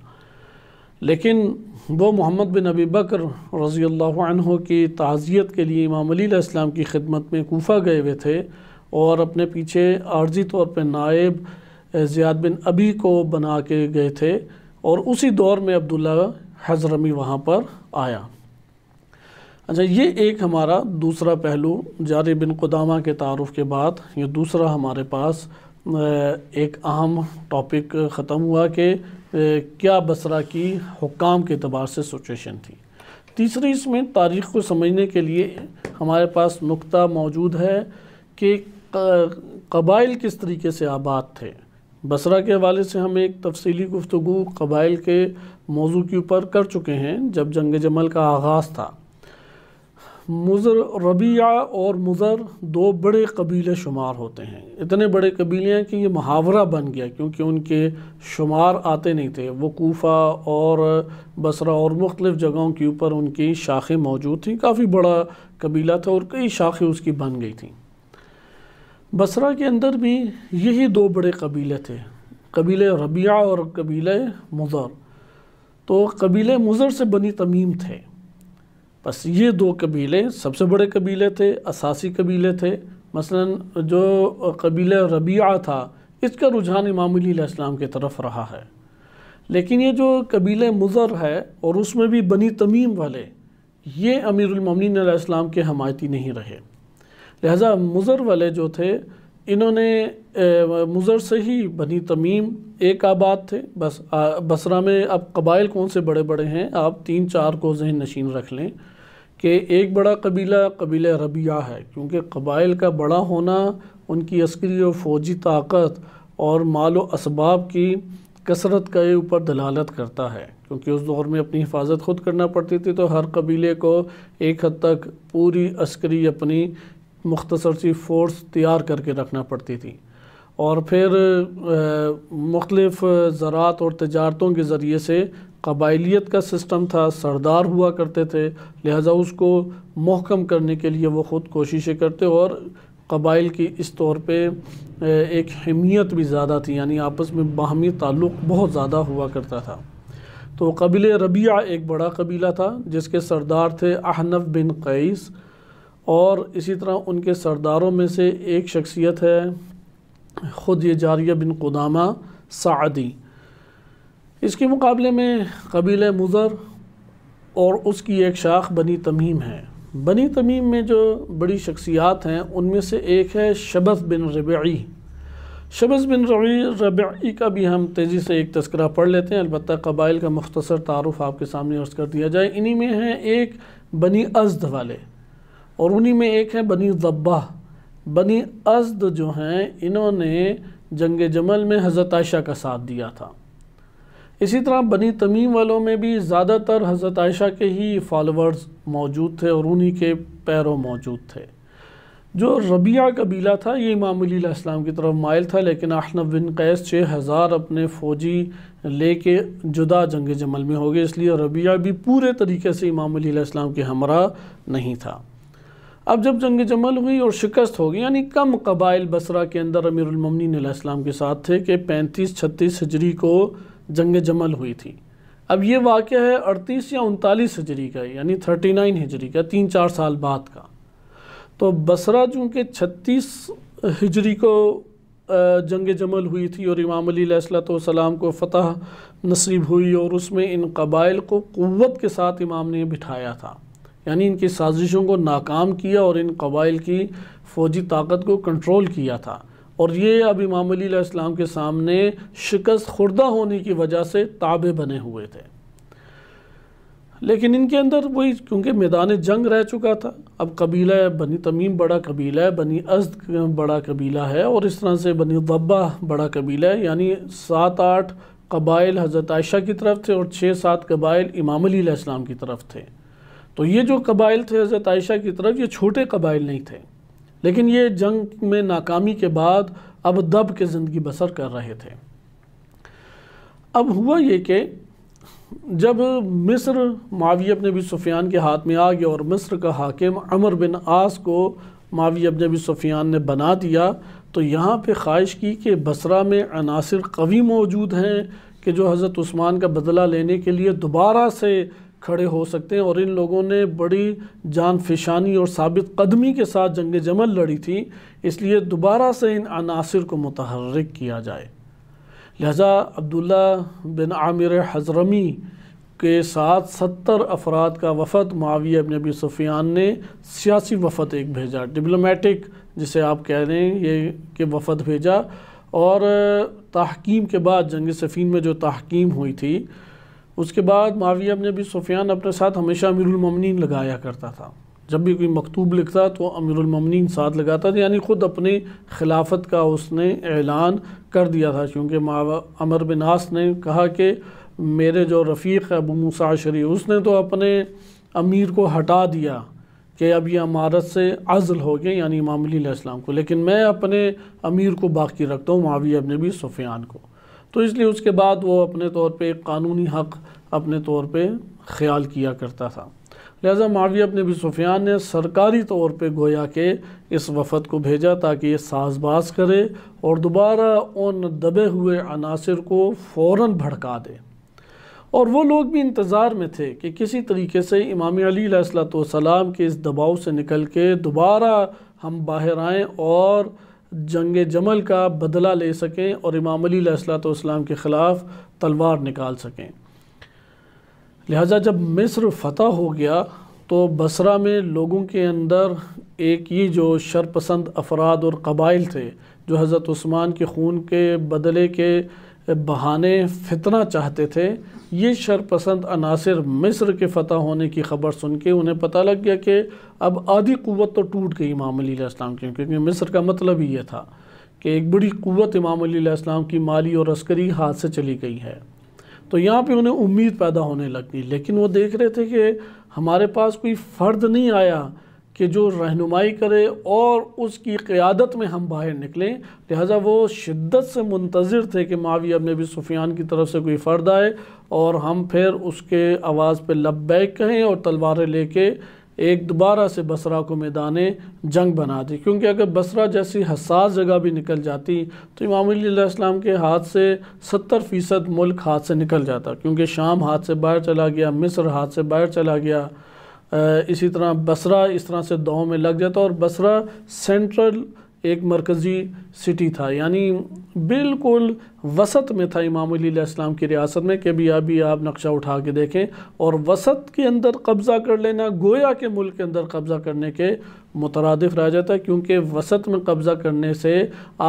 لیکن وہ محمد بن ابی بکر رضی اللہ عنہ کی تعزیت کے لیے امام علی علیہ السلام کی خدمت میں کوفہ گئے ہوئے تھے، اور اپنے پیچھے عارضی طور پہ نائب زیاد بن ابی کو بنا کے گئے تھے، اور اسی دور میں عبداللہ حضرمی وہاں پر آیا۔ اچھا، یہ ایک ہمارا دوسرا پہلو جاری بن قدامہ کے تعارف کے بعد یہ دوسرا ہمارے پاس ایک اہم ٹاپک ختم ہوا کہ کیا بصرہ کی حکام کے اعتبار سے سچویشن تھی۔ تیسری اس میں تاریخ کو سمجھنے کے لیے ہمارے پاس نقطہ موجود ہے کہ قبائل کس طریقے سے آباد تھے۔ بصرہ کے حوالے سے ہم ایک تفصیلی گفتگو قبائل کے موضوع کے اوپر کر چکے ہیں جب جنگ جمل کا آغاز تھا۔ مضر ربیعہ اور مضر دو بڑے قبیلے شمار ہوتے ہیں، اتنے بڑے قبیلے ہیں کہ یہ محاورہ بن گیا، کیونکہ ان کے شمار آتے نہیں تھے۔ وہ کوفہ اور بصرہ اور مختلف جگہوں کے اوپر ان کی شاخیں موجود تھیں، کافی بڑا قبیلہ تھا اور کئی شاخیں اس کی بن گئی تھیں۔ بصرہ کے اندر بھی یہی دو بڑے قبیلے تھے، قبیلہ ربیعہ اور قبیلہ مضر۔ تو قبیلہ مضر سے بنی تمیم تھے، بس یہ دو قبیلے سب سے بڑے قبیلے تھے، اساسی قبیلے تھے۔ مثلا جو قبیلہ ربیعہ تھا اس کا رجحان امام علی علیہ السلام کی طرف رہا ہے، لیکن یہ جو قبیلہ مضر ہے اور اس میں بھی بنی تمیم والے، یہ امیر المومنین علیہ السلام کے حمایتی نہیں رہے۔ لہٰذا مضر والے جو تھے انہوں نے مضر سے ہی بنی تمیم ایک آباد تھے۔ بس بصرہ میں اب قبائل کون سے بڑے بڑے ہیں آپ 3-4 کو ذہن نشین رکھ لیں کہ ایک بڑا قبیلہ قبیلہ ربیعہ ہے، کیونکہ قبائل کا بڑا ہونا ان کی عسکری و فوجی طاقت اور مال و اسباب کی کثرت کے اوپر دلالت کرتا ہے، کیونکہ اس دور میں اپنی حفاظت خود کرنا پڑتی تھی، تو ہر قبیلے کو ایک حد تک پوری عسکری اپنی مختصر سی فورس تیار کر کے رکھنا پڑتی تھی، اور پھر مختلف زراعت اور تجارتوں کے ذریعے سے قبائلیت کا سسٹم تھا، سردار ہوا کرتے تھے، لہٰذا اس کو محکم کرنے کے لیے وہ خود کوششیں کرتے، اور قبائل کی اس طور پہ ایک حمیت بھی زیادہ تھی، یعنی آپس میں باہمی تعلق بہت زیادہ ہوا کرتا تھا۔ تو قبیلہ ربیعہ ایک بڑا قبیلہ تھا جس کے سردار تھے احنف بن قیس، اور اسی طرح ان کے سرداروں میں سے ایک شخصیت ہے خود یہ جاریہ بن قدامہ سعدی۔ اس کے مقابلے میں قبیلہ مضر اور اس کی ایک شاخ بنی تمیم ہے۔ بنی تمیم میں جو بڑی شخصیات ہیں ان میں سے ایک ہے شبث بن ربعی۔ شبث بن ربعی کا بھی ہم تیزی سے ایک تذکرہ پڑھ لیتے ہیں، البتہ قبائل کا مختصر تعارف آپ کے سامنے عرض کر دیا جائے۔ انہی میں ہیں ایک بنی ازد والے، اور انہی میں ایک ہے بنی ضبہ۔ بنی ازد جو ہیں انہوں نے جنگ جمل میں حضرت عائشہ کا ساتھ دیا تھا۔ اسی طرح بنی تمیم والوں میں بھی زیادہ تر حضرت عائشہ کے ہی فالورز موجود تھے اور انہی کے پیرو موجود تھے۔ جو ربیعہ قبیلہ تھا یہ امام علی علیہ السلام کی طرف مائل تھا، لیکن احنف بن قیس 6000 اپنے فوجی لے کے جدا جنگ جمل میں ہو گئے، اس لیے ربیعہ بھی پورے طریقے سے امام علی علیہ السلام کے ہمراہ نہیں تھا۔ اب جب جنگ جمل ہوئی اور شکست ہوگی، یعنی کم قبائل بصرہ کے اندر امیر المومنین علیہ السلام کے ساتھ تھے کہ 35-36 ہجری کو جنگ جمل ہوئی تھی۔ اب یہ واقعہ ہے 38 یا 39 ہجری کا، یعنی 39 ہجری کا، 3-4 سال بعد کا۔ تو بصرہ چونکہ 36 ہجری کو جنگ جمل ہوئی تھی اور امام علی علیہ السلام کو فتح نصیب ہوئی، اور اس میں ان قبائل کو قوت کے ساتھ امام نے بٹھایا تھا، یعنی ان کی سازشوں کو ناکام کیا اور ان قبائل کی فوجی طاقت کو کنٹرول کیا تھا، اور یہ اب امام علی علیہ السلام کے سامنے شکست خوردہ ہونے کی وجہ سے تابع بنے ہوئے تھے۔ لیکن ان کے اندر وہی، کیونکہ میدان جنگ رہ چکا تھا، اب قبیلہ بنی تمیم بڑا قبیلہ ہے، بنی ازد بڑا قبیلہ ہے، اور اس طرح سے بنی ضبہ بڑا قبیلہ ہے، یعنی 7-8 قبائل حضرت عائشہ کی طرف تھے اور 6-7 قبائل امام علی علیہ السلام کی طرف تھے۔ تو یہ جو قبائل تھے حضرت عائشہ کی طرف، یہ چھوٹے قبائل نہیں تھے، لیکن یہ جنگ میں ناکامی کے بعد اب دب کے زندگی بسر کر رہے تھے۔ اب ہوا یہ کہ جب مصر معاویہ بن ابی سفیان کے ہاتھ میں آ گیا اور مصر کا حاکم عمرو بن عاص کو معاویہ بن ابی سفیان نے بنا دیا، تو یہاں پہ خواہش کی کہ بصرہ میں عناصر قوی موجود ہیں کہ جو حضرت عثمان کا بدلہ لینے کے لیے دوبارہ سے کھڑے ہو سکتے ہیں، اور ان لوگوں نے بڑی جان فشانی اور ثابت قدمی کے ساتھ جنگ جمل لڑی تھی، اس لیے دوبارہ سے ان عناصر کو متحرک کیا جائے۔ لہذا عبداللہ بن عامر حضرمی کے ساتھ 70 افراد کا وفد معاویہ بن ابی سفیان نے سیاسی وفد ایک بھیجا، ڈپلومیٹک جسے آپ کہہ رہے ہیں، یہ کہ وفد بھیجا، اور تحکیم کے بعد جنگ صفین میں جو تحکیم ہوئی تھی، اس کے بعد معاویہ بن ابی سفیان اپنے ساتھ ہمیشہ امیر المومنین لگایا کرتا تھا۔ جب بھی کوئی مکتوب لکھتا تو امیر المومنین ساتھ لگاتا تھا، یعنی خود اپنی خلافت کا اس نے اعلان کر دیا تھا، کیونکہ عمرو بن عاص نے کہا کہ میرے جو رفیق ہے ابو موسیٰ اشعری، اس نے تو اپنے امیر کو ہٹا دیا کہ اب یہ امارت سے عزل ہو گئے، یعنی امام علی علیہ السلام کو، لیکن میں اپنے امیر کو باقی رکھتا ہوں، معاویہ بن ابی سفیان کو۔ تو اس لیے اس کے بعد وہ اپنے طور پہ ایک قانونی حق اپنے طور پہ خیال کیا کرتا تھا۔ لہذا معاویہ بن ابی سفیان نے سرکاری طور پہ گویا کہ اس وفد کو بھیجا تاکہ یہ ساز باز کرے اور دوبارہ ان دبے ہوئے عناصر کو فوراً بھڑکا دے۔ اور وہ لوگ بھی انتظار میں تھے کہ کسی طریقے سے امام علی علیہ السلام کے اس دباؤ سے نکل کے دوبارہ ہم باہر آئیں اور جنگ جمل کا بدلہ لے سکیں اور امام علی علیہ السلام کے خلاف تلوار نکال سکیں۔ لہٰذا جب مصر فتح ہو گیا تو بصرہ میں لوگوں کے اندر ایک یہ جو شرپسند افراد اور قبائل تھے جو حضرت عثمان کے خون کے بدلے کے بہانے فتنہ چاہتے تھے، یہ شرپسند عناصر مصر کے فتح ہونے کی خبر سن کے انہیں پتہ لگ گیا کہ اب آدھی قوت تو ٹوٹ گئی امام علی علیہ السلام کی، کیونکہ مصر کا مطلب ہی یہ تھا کہ ایک بڑی قوت امام علی علیہ السلام کی مالی اور عسکری ہاتھ سے چلی گئی ہے۔ تو یہاں پہ انہیں امید پیدا ہونے لگ گئی، لیکن وہ دیکھ رہے تھے کہ ہمارے پاس کوئی فرد نہیں آیا کہ جو رہنمائی کرے اور اس کی قیادت میں ہم باہر نکلیں۔ لہٰذا وہ شدت سے منتظر تھے کہ معاویہ بن ابی سفیان کی طرف سے کوئی فرد آئے اور ہم پھر اس کے آواز پہ لبیک کہیں اور تلواریں لے کے ایک دوبارہ سے بصرہ کو میدان جنگ بنا دی، کیونکہ اگر بصرہ جیسی حساس جگہ بھی نکل جاتی تو امام علی علیہ السلام کے ہاتھ سے 70% ملک ہاتھ سے نکل جاتا، کیونکہ شام ہاتھ سے باہر چلا گیا، مصر ہاتھ سے باہر چلا گیا، اسی طرح بصرہ اس طرح سے داؤں میں لگ جاتا، اور بصرہ سینٹرل ایک مرکزی سٹی تھا، یعنی بالکل وسط میں تھا امام علی علیہ السلام کی ریاست میں، کہ ابھی آپ نقشہ اٹھا کے دیکھیں، اور وسط کے اندر قبضہ کر لینا گویا کہ ملک کے اندر قبضہ کرنے کے مترادف رہ جاتا ہے، کیونکہ وسط میں قبضہ کرنے سے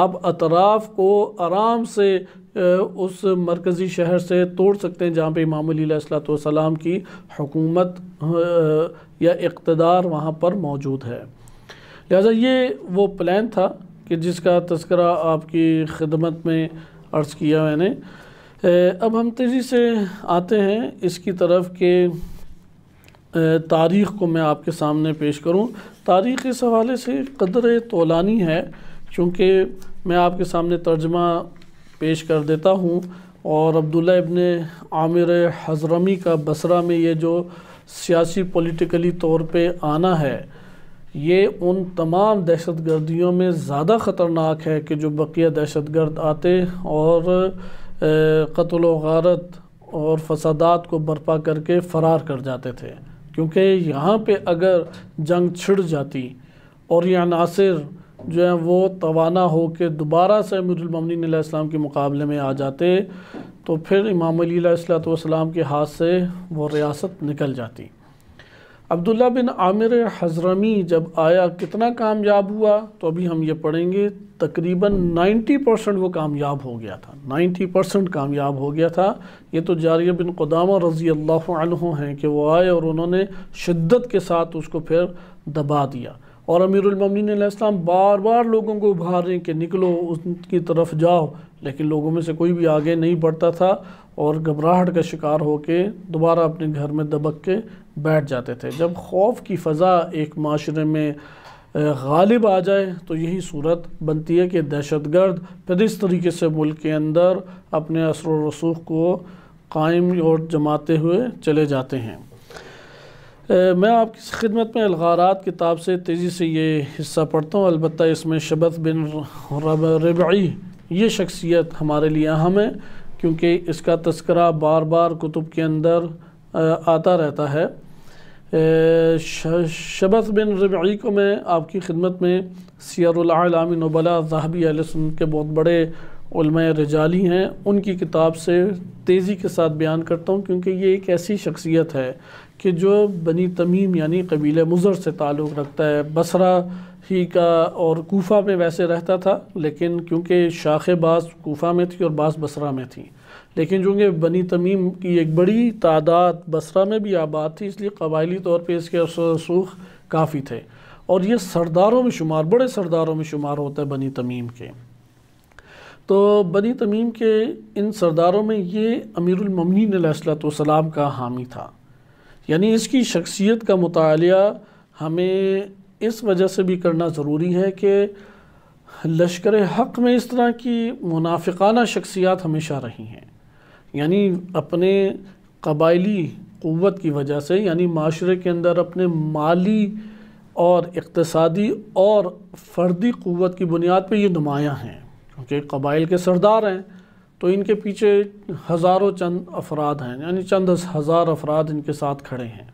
آپ اطراف کو آرام سے اس مرکزی شہر سے توڑ سکتے ہیں جہاں پہ امام علی علیہ السلام کی حکومت یا اقتدار وہاں پر موجود ہے۔ لہٰذا یہ وہ پلان تھا کہ جس کا تذکرہ آپ کی خدمت میں عرض کیا میں نے۔ اب ہم تیزی سے آتے ہیں اس کی طرف کہ تاریخ کو میں آپ کے سامنے پیش کروں۔ تاریخ اس حوالے سے قدر طولانی ہے، چونکہ میں آپ کے سامنے ترجمہ پیش کر دیتا ہوں، اور عبداللہ ابن عامر حضرمی کا بصرہ میں یہ جو سیاسی پولیٹیکلی طور پہ آنا ہے، یہ ان تمام دہشت گردیوں میں زیادہ خطرناک ہے کہ جو بقیہ دہشت گرد آتے اور قتل و غارت اور فسادات کو برپا کر کے فرار کر جاتے تھے، کیونکہ یہاں پہ اگر جنگ چھڑ جاتی اور یہ عناصر جو ہیں وہ توانا ہو کے دوبارہ سے امیر المومنین علیہ السلام کے مقابلے میں آ جاتے تو پھر امام علی علیہ السلام کے ہاتھ سے وہ ریاست نکل جاتی۔ عبداللہ بن عامر حضرمی جب آیا کتنا کامیاب ہوا تو ابھی ہم یہ پڑھیں گے، تقریباً 90% وہ کامیاب ہو گیا تھا، 90% کامیاب ہو گیا تھا۔ یہ تو جاریہ بن قدامہ رضی اللہ عنہ ہیں کہ وہ آئے اور انہوں نے شدت کے ساتھ اس کو پھر دبا دیا، اور امیر المومنین علیہ السلام بار بار لوگوں کو ابھار رہے ہیں کہ نکلو ان کی طرف جاؤ، لیکن لوگوں میں سے کوئی بھی آگے نہیں بڑھتا تھا اور گھبراہٹ کا شکار ہو کے دوبارہ اپنے گھر میں دبک کے بیٹھ جاتے تھے۔ جب خوف کی فضا ایک معاشرے میں غالب آ جائے تو یہی صورت بنتی ہے کہ دہشت گرد پھر اس طریقے سے ملک کے اندر اپنے اثر و رسوخ کو قائم اور جماتے ہوئے چلے جاتے ہیں۔ میں آپ کی خدمت میں الغارات کتاب سے تیزی سے یہ حصہ پڑھتا ہوں، البتہ اس میں شبث بن ربعی یہ شخصیت ہمارے لیے اہم ہے کیونکہ اس کا تذکرہ بار بار کتب کے اندر آتا رہتا ہے۔ شبث بن ربعی کو میں آپ کی خدمت میں سیر الاعلام نبلاء ذہبی اہل سنت کے بہت بڑے علماء رجالی ہیں، ان کی کتاب سے تیزی کے ساتھ بیان کرتا ہوں کیونکہ یہ ایک ایسی شخصیت ہے کہ جو بنی تمیم یعنی قبیلہ مضر سے تعلق رکھتا ہے، بصرہ ہی کا اور کوفہ میں ویسے رہتا تھا، لیکن کیونکہ شاخیں بعض کوفہ میں تھی اور بعض بصرہ میں تھی، لیکن چونکہ بنی تمیم کی ایک بڑی تعداد بصرہ میں بھی آباد تھی اس لیے قبائلی طور پہ اس کے اثر و رسوخ کافی تھے، اور یہ سرداروں میں شمار، بڑے سرداروں میں شمار ہوتا ہے بنی تمیم کے۔ تو بنی تمیم کے ان سرداروں میں یہ امیر المومنین علیہ السلام کا حامی تھا، یعنی اس کی شخصیت کا مطالعہ ہمیں اس وجہ سے بھی کرنا ضروری ہے کہ لشکر حق میں اس طرح کی منافقانہ شخصیات ہمیشہ رہی ہیں، یعنی اپنے قبائلی قوت کی وجہ سے، یعنی معاشرے کے اندر اپنے مالی اور اقتصادی اور فردی قوت کی بنیاد پہ یہ نمایاں ہیں، کیونکہ قبائل کے سردار ہیں تو ان کے پیچھے ہزاروں چند افراد ہیں، یعنی چند ہزار افراد ان کے ساتھ کھڑے ہیں۔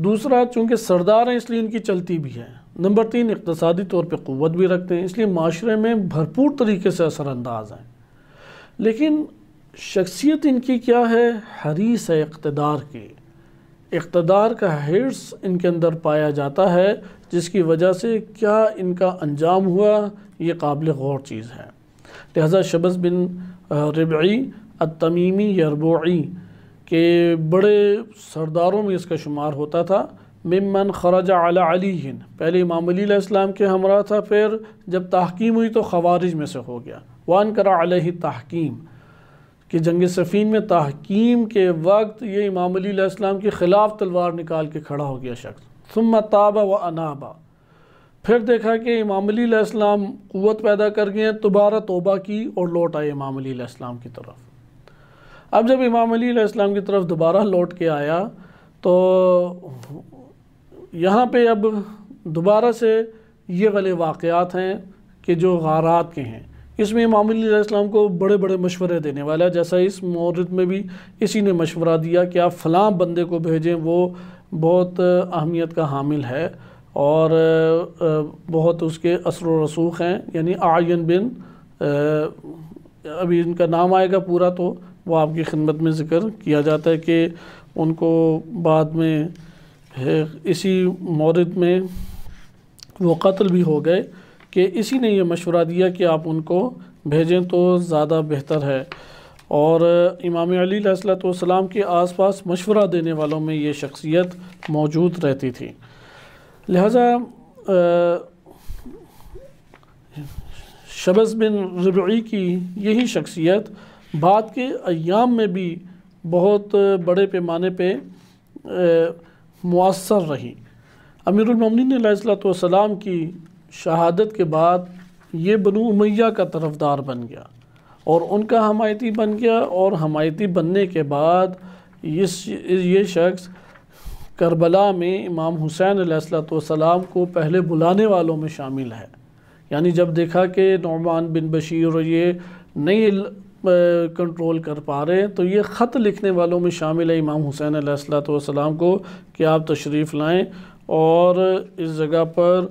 دوسرا، چونکہ سردار ہیں اس لیے ان کی چلتی بھی ہے۔ نمبر 3، اقتصادی طور پہ قوت بھی رکھتے ہیں، اس لیے معاشرے میں بھرپور طریقے سے اثر انداز ہیں۔ لیکن شخصیت ان کی کیا ہے؟ حریص ہے اقتدار کی، اقتدار کا حرص ان کے اندر پایا جاتا ہے، جس کی وجہ سے کیا ان کا انجام ہوا یہ قابل غور چیز ہے۔ لہذا شبث بن ربعی التمیمی یربوعی کے بڑے سرداروں میں اس کا شمار ہوتا تھا۔ ممن خرج علی علی، پہلے امام علی علیہ السلام کے ہمراہ تھا، پھر جب تحکیم ہوئی تو خوارج میں سے ہو گیا۔ وانکر علیہ تحکیم، کہ جنگ صفین میں تحکیم کے وقت یہ امام علی علیہ السلام کے خلاف تلوار نکال کے کھڑا ہو گیا شخص۔ ثم تاب و انابا، پھر دیکھا کہ امام علی علیہ السلام قوت پیدا کر گئے ہیں، دوبارہ توبہ کی اور لوٹ آئے امام علی علیہ السلام کی طرف۔ اب جب امام علی علیہ السلام کی طرف دوبارہ لوٹ کے آیا تو یہاں پہ اب دوبارہ سے یہ والے واقعات ہیں کہ جو غارات کے ہیں، اس میں امام علی علیہ السلام کو بڑے بڑے مشورے دینے والا ہے، جیسا اس مورد میں بھی اسی نے مشورہ دیا کہ آپ فلاں بندے کو بھیجیں، وہ بہت اہمیت کا حامل ہے اور بہت اس کے اثر و رسوخ ہیں، یعنی اعین بن، ابھی ان کا نام آئے گا پورا تو وہ آپ کی خدمت میں ذکر کیا جاتا ہے کہ ان کو بعد میں اسی مورد میں وہ قتل بھی ہو گئے، کہ اسی نے یہ مشورہ دیا کہ آپ ان کو بھیجیں تو زیادہ بہتر ہے، اور امام علی علیہ السلام کے آس پاس مشورہ دینے والوں میں یہ شخصیت موجود رہتی تھی۔ لہذا شبث بن ربعی کی یہی شخصیت بعد کے ایام میں بھی بہت بڑے پیمانے پہ مؤثر رہی۔ امیر المومنین علیہ السلام کی شہادت کے بعد یہ بنو امیہ کا طرفدار بن گیا اور ان کا حمایتی بن گیا، اور حمایتی بننے کے بعد یہ شخص کربلا میں امام حسین علیہ السلام کو پہلے بلانے والوں میں شامل ہے، یعنی جب دیکھا کہ نعمان بن بشیر اور یہ نہیں کنٹرول کر پا رہے تو یہ خط لکھنے والوں میں شامل ہے امام حسین علیہ السلام کو کہ آپ تشریف لائیں اور اس جگہ پر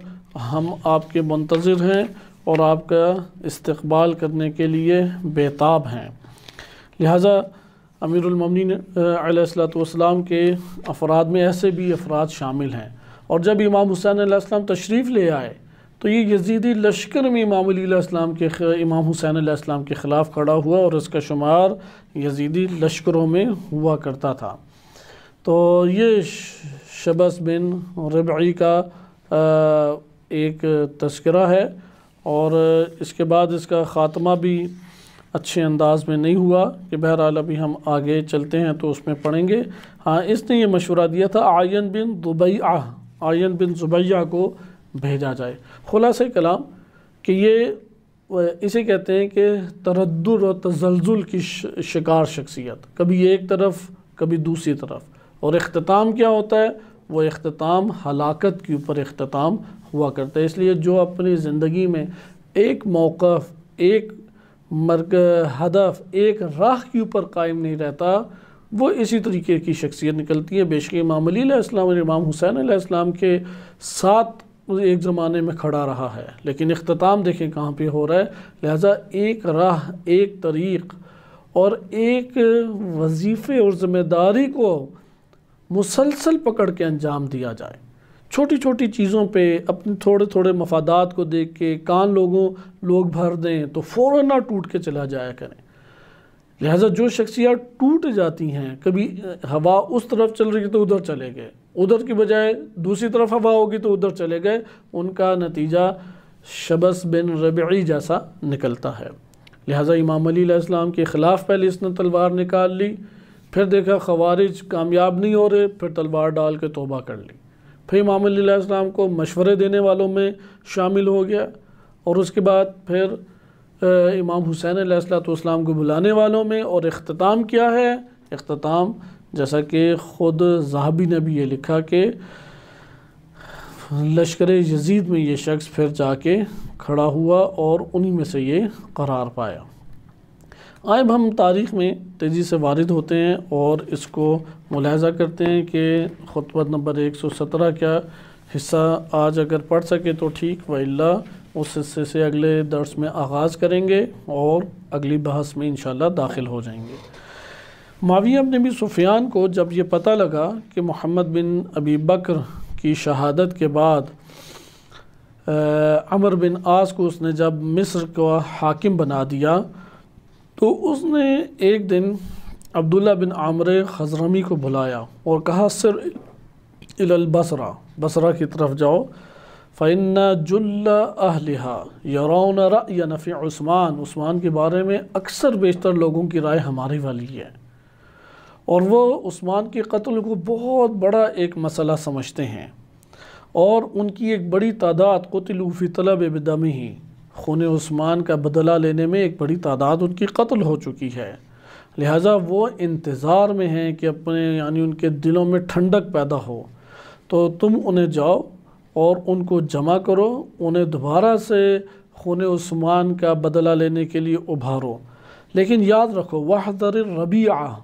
ہم آپ کے منتظر ہیں اور آپ کا استقبال کرنے کے لیے بیتاب ہیں۔ لہٰذا امیر المومنین علیہ السلام کے افراد میں ایسے بھی افراد شامل ہیں، اور جب امام حسین علیہ السلام تشریف لے آئے تو یہ یزیدی لشکر میں امام علی علیہ السلام امام حسین علیہ السلام کے خلاف کھڑا ہوا، اور اس کا شمار یزیدی لشکروں میں ہوا کرتا تھا۔ تو یہ شبس بن ربعی کا ایک تذکرہ ہے، اور اس کے بعد اس کا خاتمہ بھی اچھے انداز میں نہیں ہوا کہ بہرحال ابھی ہم آگے چلتے ہیں تو اس میں پڑھیں گے۔ ہاں، اس نے یہ مشورہ دیا تھا عین بن زبیعہ کو بھیجا جائے۔ خلاصہ کلام کہ یہ اسے کہتے ہیں کہ تردد و تزلزل کی شکار شخصیت، کبھی ایک طرف کبھی دوسری طرف، اور اختتام کیا ہوتا ہے؟ وہ اختتام ہلاکت کے اوپر اختتام ہوا کرتا ہے۔ اس لیے جو اپنی زندگی میں ایک موقف، ایک ہدف، ایک راہ کے اوپر قائم نہیں رہتا، وہ اسی طریقے کی شخصیت نکلتی ہے۔ بے شک امام علی علیہ السلام اور امام حسین علیہ السلام کے ساتھ ایک زمانے میں کھڑا رہا ہے، لیکن اختتام دیکھیں کہاں پہ ہو رہا ہے۔ لہٰذا ایک راہ، ایک طریق اور ایک وظیفے اور ذمہ داری کو مسلسل پکڑ کے انجام دیا جائے۔ چھوٹی چھوٹی چیزوں پہ اپنے تھوڑے تھوڑے مفادات کو دیکھ کے لوگ بھر دیں تو فوراً نہ ٹوٹ کے چلا جایا کریں۔ لہٰذا جو شخصیات ٹوٹ جاتی ہیں، کبھی ہوا اس طرف چل رہی ہے تو ادھر چلے گئے، ادھر کی بجائے دوسری طرف ہوا ہوگی تو ادھر چلے گئے، ان کا نتیجہ شبس بن ربعی جیسا نکلتا ہے۔ لہٰذا امام علی علیہ السلام کے خلاف پہلے اس نے تلوار نکال لی، پھر دیکھا خوارج کامیاب نہیں ہو رہے، پھر تلوار ڈال کے توبہ کر لی، پھر امام علی علیہ السلام کو مشورے دینے والوں میں شامل ہو گیا، اور اس کے بعد پھر امام حسین علیہ السلام کو بلانے والوں میں، اور اختتام کیا ہے؟ اختتام جیسا کہ خود ذہبی نے بھی یہ لکھا کہ لشکر یزید میں یہ شخص پھر جا کے کھڑا ہوا اور انہی میں سے یہ قرار پایا۔ اب ہم تاریخ میں تیزی سے وارد ہوتے ہیں اور اس کو ملاحظہ کرتے ہیں کہ خطبہ نمبر 117 کا حصہ آج اگر پڑھ سکے تو ٹھیک، وإلا اس حصے سے اگلے درس میں آغاز کریں گے اور اگلی بحث میں انشاءاللہ داخل ہو جائیں گے۔ معاویہ بن ابی سفیان کو جب یہ پتہ لگا کہ محمد بن ابی بکر کی شہادت کے بعد عمر بن عاص کو اس نے جب مصر کا حاکم بنا دیا، تو اس نے ایک دن عبداللہ بن عامر خضرمی کو بلایا اور کہا سر الی البصرہ، بصرہ کی طرف جاؤ، فإن جل اہلها یرون رأینا فی عثمان کے بارے میں اکثر بیشتر لوگوں کی رائے ہماری والی ہے، اور وہ عثمان کے قتل کو بہت بڑا ایک مسئلہ سمجھتے ہیں، اور ان کی ایک بڑی تعداد قتلوا فی طلب بدمہ، خون عثمان کا بدلہ لینے میں ایک بڑی تعداد ان کی قتل ہو چکی ہے، لہٰذا وہ انتظار میں ہیں کہ یعنی ان کے دلوں میں ٹھنڈک پیدا ہو، تو تم انہیں جاؤ اور ان کو جمع کرو، انہیں دوبارہ سے خون عثمان کا بدلہ لینے کے لیے ابھارو، لیکن یاد رکھو وحذر الربیعہ،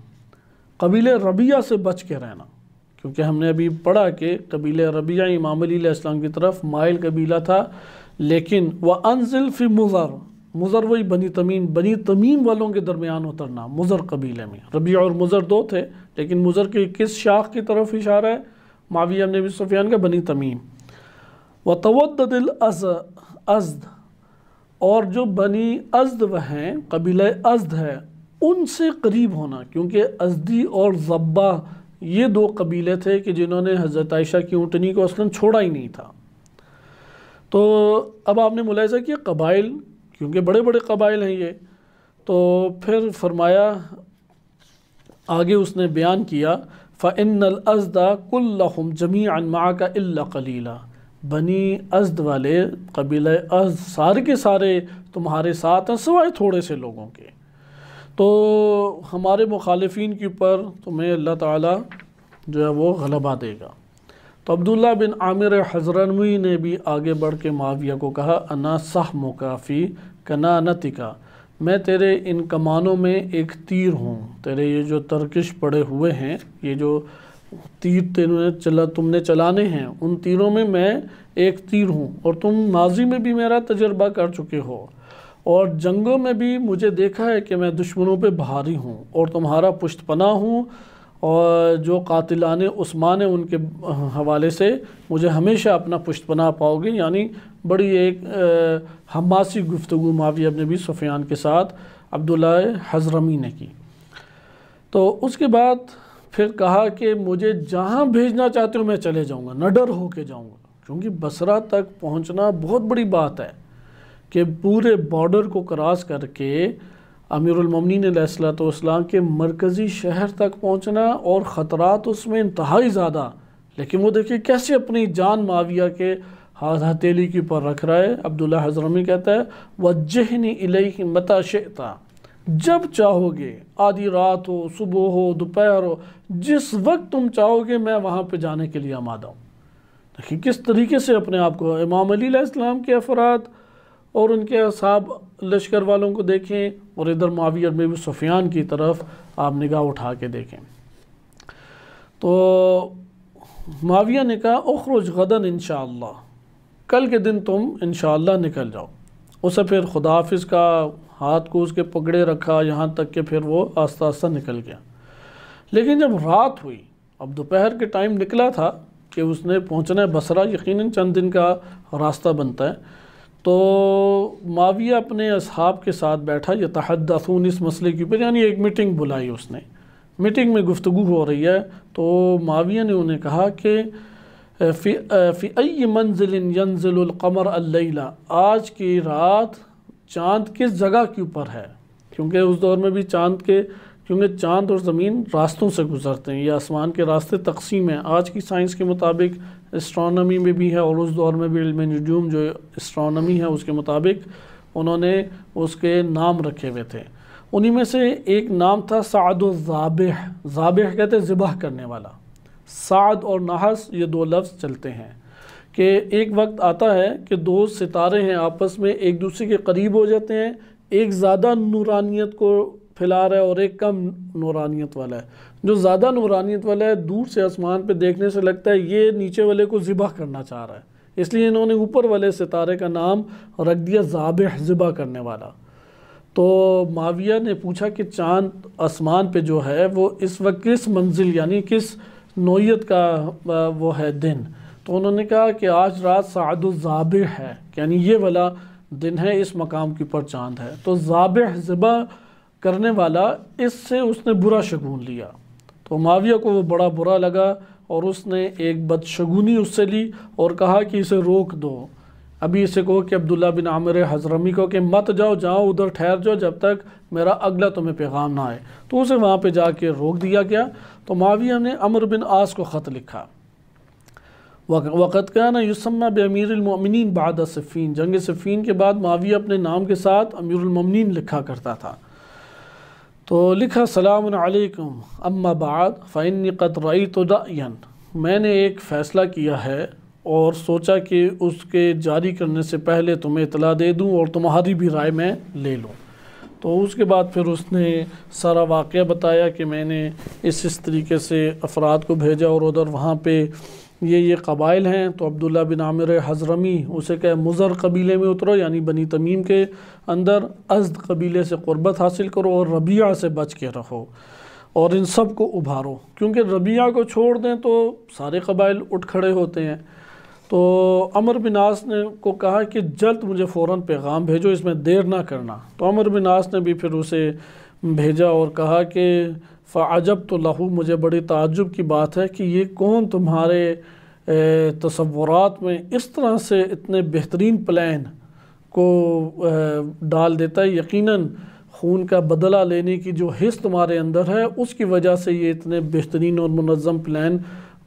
قبیلہ ربیعہ سے بچ کے رہنا، کیونکہ ہم نے ابھی پڑھا کہ قبیلہ ربیعہ امام علی علیہ السلام کی طرف مائل قبیلہ تھا، لیکن وَأَنزِلْ فِي مُضر وہی بنی تمیم والوں کے درمیان اترنا، مضر قبیلے میں، ربیعہ اور مضر دو تھے، لیکن مضر کی کس شاخ کی طرف اشارہ ہے؟ معاویہ بن ابی سفیان کا بنی تمیم۔ وَتَوَدَّدِ الْأَزْدِ، اور جو بنی ازد وہ ہیں، قبیلہ ازد ہے، ان سے قریب ہونا، کیونکہ ازدی اور ضبہ یہ دو قبیلے تھے کہ جنہوں نے حضرت عائشہ کی اونٹنی کو اصلاً چھوڑا ہی نہیں تھا۔ تو اب آپ نے ملاحظہ کیا قبائل، کیونکہ بڑے بڑے قبائل ہیں یہ، تو پھر فرمایا آگے اس نے بیان کیا فَإِنَّ الْأَزْدَ كُلَّهُمْ جَمِيعًا مَعَكَ إِلَّا قَلِيلًا، بنی ازد والے، قبیلہ ازد سارے کے سارے تمہارے ساتھ ہیں سوائے تھوڑے سے لوگوں کے، تو ہمارے مخالفین کے اوپر تمہیں اللہ تعالیٰ جو ہے وہ غلبہ دے گا۔ تو عبداللہ بن عامر حضرمی نے بھی آگے بڑھ کے معاویہ کو کہا انا سہمک فی کنانتک، میں تیرے ان کمانوں میں ایک تیر ہوں، تیرے یہ جو ترکش پڑے ہوئے ہیں، یہ جو تیر تم نے چلانے ہیں، ان تیروں میں میں ایک تیر ہوں، اور تم ماضی میں بھی میرا تجربہ کر چکے ہو، اور جنگوں میں بھی مجھے دیکھا ہے کہ میں دشمنوں پہ بھاری ہوں اور تمہارا پشت پناہ ہوں، اور جو قاتلان عثمان ہیں ان کے حوالے سے مجھے ہمیشہ اپنا پشت پناہ پاؤ گے۔ یعنی بڑی ایک حماسی گفتگو معاویہ بن ابی سفیان کے ساتھ عبداللہ حضرمی نے کی۔ تو اس کے بعد پھر کہا کہ مجھے جہاں بھیجنا چاہتے ہو میں چلے جاؤں گا، نڈر ہو کے جاؤں گا، کیونکہ بصرہ تک پہنچنا بہت بڑی بات ہے کہ پورے بارڈر کو کراس کر کے امیر المومنین علیہ السلام کے مرکزی شہر تک پہنچنا، اور خطرات اس میں انتہائی زیادہ، لیکن وہ دیکھیں کیسے اپنی جان معاویہ کے ہاتھ ہتھیلی کے اوپر رکھ رہا ہے۔ عبداللہ حضرمی کہتا ہے وجہنی الیہ متی شئت، جب چاہو گے، آدھی رات ہو، صبح ہو، دوپہر ہو، جس وقت تم چاہو گے میں وہاں پہ جانے کے لیے آمادہ ہوں۔ دیکھیں کس طریقے سے اپنے آپ کو، امام علی علیہ السلام کے افراد اور ان کے اصحاب لشکر والوں کو دیکھیں، اور ادھر معاویہ بن ابی سفیان کی طرف آپ نگاہ اٹھا کے دیکھیں۔ تو معاویہ نے کہا اخرج غداً انشاءاللہ، کل کے دن تم انشاءاللہ نکل جاؤ۔ اسے پھر خدا حافظ کا ہاتھ کو اس کے پکڑے رکھا، یہاں تک کہ پھر وہ آہستہ آہستہ نکل گیا۔ لیکن جب رات ہوئی، اب دوپہر کے ٹائم نکلا تھا کہ اس نے پہنچنا ہے بصرہ، یقیناً چند دن کا راستہ بنتا ہے، تو معاویہ اپنے اصحاب کے ساتھ بیٹھا، یتحدثون اس مسئلے کے اوپر، یعنی ایک میٹنگ بلائی اس نے، میٹنگ میں گفتگو ہو رہی ہے۔ تو معاویہ نے انہیں کہا کہ فی ای منزل ینزل القمر اللیلہ، آج کی رات چاند کس جگہ کے اوپر ہے، کیونکہ اس دور میں بھی کیونکہ چاند اور زمین راستوں سے گزرتے ہیں، یہ آسمان کے راستے تقسیم ہیں۔ آج کی سائنس کے مطابق اسٹرانومی میں بھی ہے، اور اس دور میں بھی علم نجوم جو اسٹرانومی ہے اس کے مطابق انہوں نے اس کے نام رکھے ہوئے تھے۔ انہی میں سے ایک نام تھا سعد الذابح، ذابح کہتے ہیں ذبح کرنے والا۔ سعد اور نحس یہ دو لفظ چلتے ہیں کہ ایک وقت آتا ہے کہ دو ستارے ہیں آپس میں ایک دوسرے کے قریب ہو جاتے ہیں، ایک زیادہ نورانیت کو پھیلا رہا ہے اور ایک کم نورانیت والا ہے۔ جو زیادہ نورانیت والا ہے دور سے آسمان پہ دیکھنے سے لگتا ہے یہ نیچے والے کو ذبح کرنا چاہ رہا ہے، اس لیے انہوں نے اوپر والے ستارے کا نام رکھ دیا ذابح، ذبح کرنے والا۔ تو معاویہ نے پوچھا کہ چاند آسمان پہ جو ہے وہ اس وقت کس منزل یعنی کس نوعیت کا وہ ہے دن؟ تو انہوں نے کہا کہ آج رات سعد الذابح ہے، یعنی یہ والا دن ہے، اس مقام کے اوپر چاند ہے۔ تو ذابح ذبح کرنے والا، اس سے اس نے برا شگون لیا۔ تو معاویہ کو وہ بڑا برا لگا، اور اس نے ایک بدشگونی اس سے لی اور کہا کہ اسے روک دو۔ ابھی اسے کہو کہ عبداللہ بن عامر حضرمی کو کہ مت جاؤ، جاؤ ادھر ٹھہر جاؤ جب تک میرا اگلا تمہیں پیغام نہ آئے۔ تو اسے وہاں پہ جا کے روک دیا گیا۔ تو معاویہ نے عمرو بن عاص کو خط لکھا، وقت کان یسمى بامیر المؤمنین بعد صفین، جنگ صفین کے بعد معاویہ اپنے نام کے ساتھ امیر المؤمنین لکھا کرتا تھا۔ تو لکھا سلام علیکم اما بعد فإنی قد رأیت رأیا، میں نے ایک فیصلہ کیا ہے اور سوچا کہ اس کے جاری کرنے سے پہلے تمہیں اطلاع دے دوں اور تمہاری بھی رائے میں لے لوں۔ تو اس کے بعد پھر اس نے سارا واقعہ بتایا کہ میں نے اس طریقے سے افراد کو بھیجا، اور ادھر وہاں پہ یہ قبائل ہیں۔ تو عبداللہ بن عامر حضرمی اسے کہ مضر قبیلے میں اترو، یعنی بنی تمیم کے اندر، ازد قبیلے سے قربت حاصل کرو اور ربیعہ سے بچ کے رہو، اور ان سب کو ابھارو، کیونکہ ربیعہ کو چھوڑ دیں تو سارے قبائل اٹھ کھڑے ہوتے ہیں۔ تو عمرو بن عاص نے کو کہا کہ جلد مجھے فوراً پیغام بھیجو، اس میں دیر نہ کرنا۔ تو عمرو بن عاص نے بھی پھر اسے بھیجا اور کہا کہ فعجبت لہ، مجھے بڑی تعجب کی بات ہے کہ یہ کون تمہارے تصورات میں اس طرح سے اتنے بہترین پلان کو ڈال دیتا ہے۔ یقیناً خون کا بدلہ لینے کی جو حس تمہارے اندر ہے اس کی وجہ سے یہ اتنے بہترین اور منظم پلان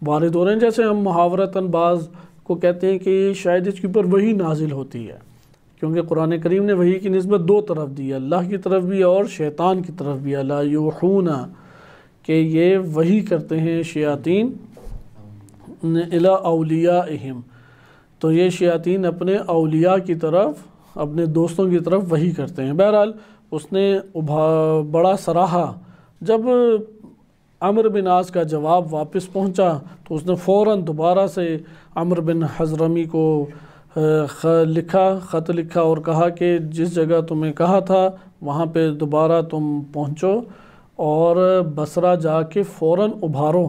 وارد ہو رہے ہیں۔ جیسے ہم محاورتاً بعض کو کہتے ہیں کہ شاید اس کے اوپر وحی نازل ہوتی ہے، کیونکہ قرآن کریم نے وحی کی نسبت دو طرف دی ہے، اللہ کی طرف بھی اور شیطان کی طرف بھی، لا یوحون کہ یہ وحی کرتے ہیں شیاطین الی اولیاءہم، تو یہ شیاطین اپنے اولیاء کی طرف، اپنے دوستوں کی طرف وحی کرتے ہیں۔ بہرحال اس نے بڑا سراہا جب عمرو بن عاص کا جواب واپس پہنچا تو اس نے فوراً دوبارہ سے عمرو بن حضرمی کو خط لکھا اور کہا کہ جس جگہ تمہیں کہا تھا وہاں پہ دوبارہ تم پہنچو اور بصرہ جا کے فوراً ابھارو،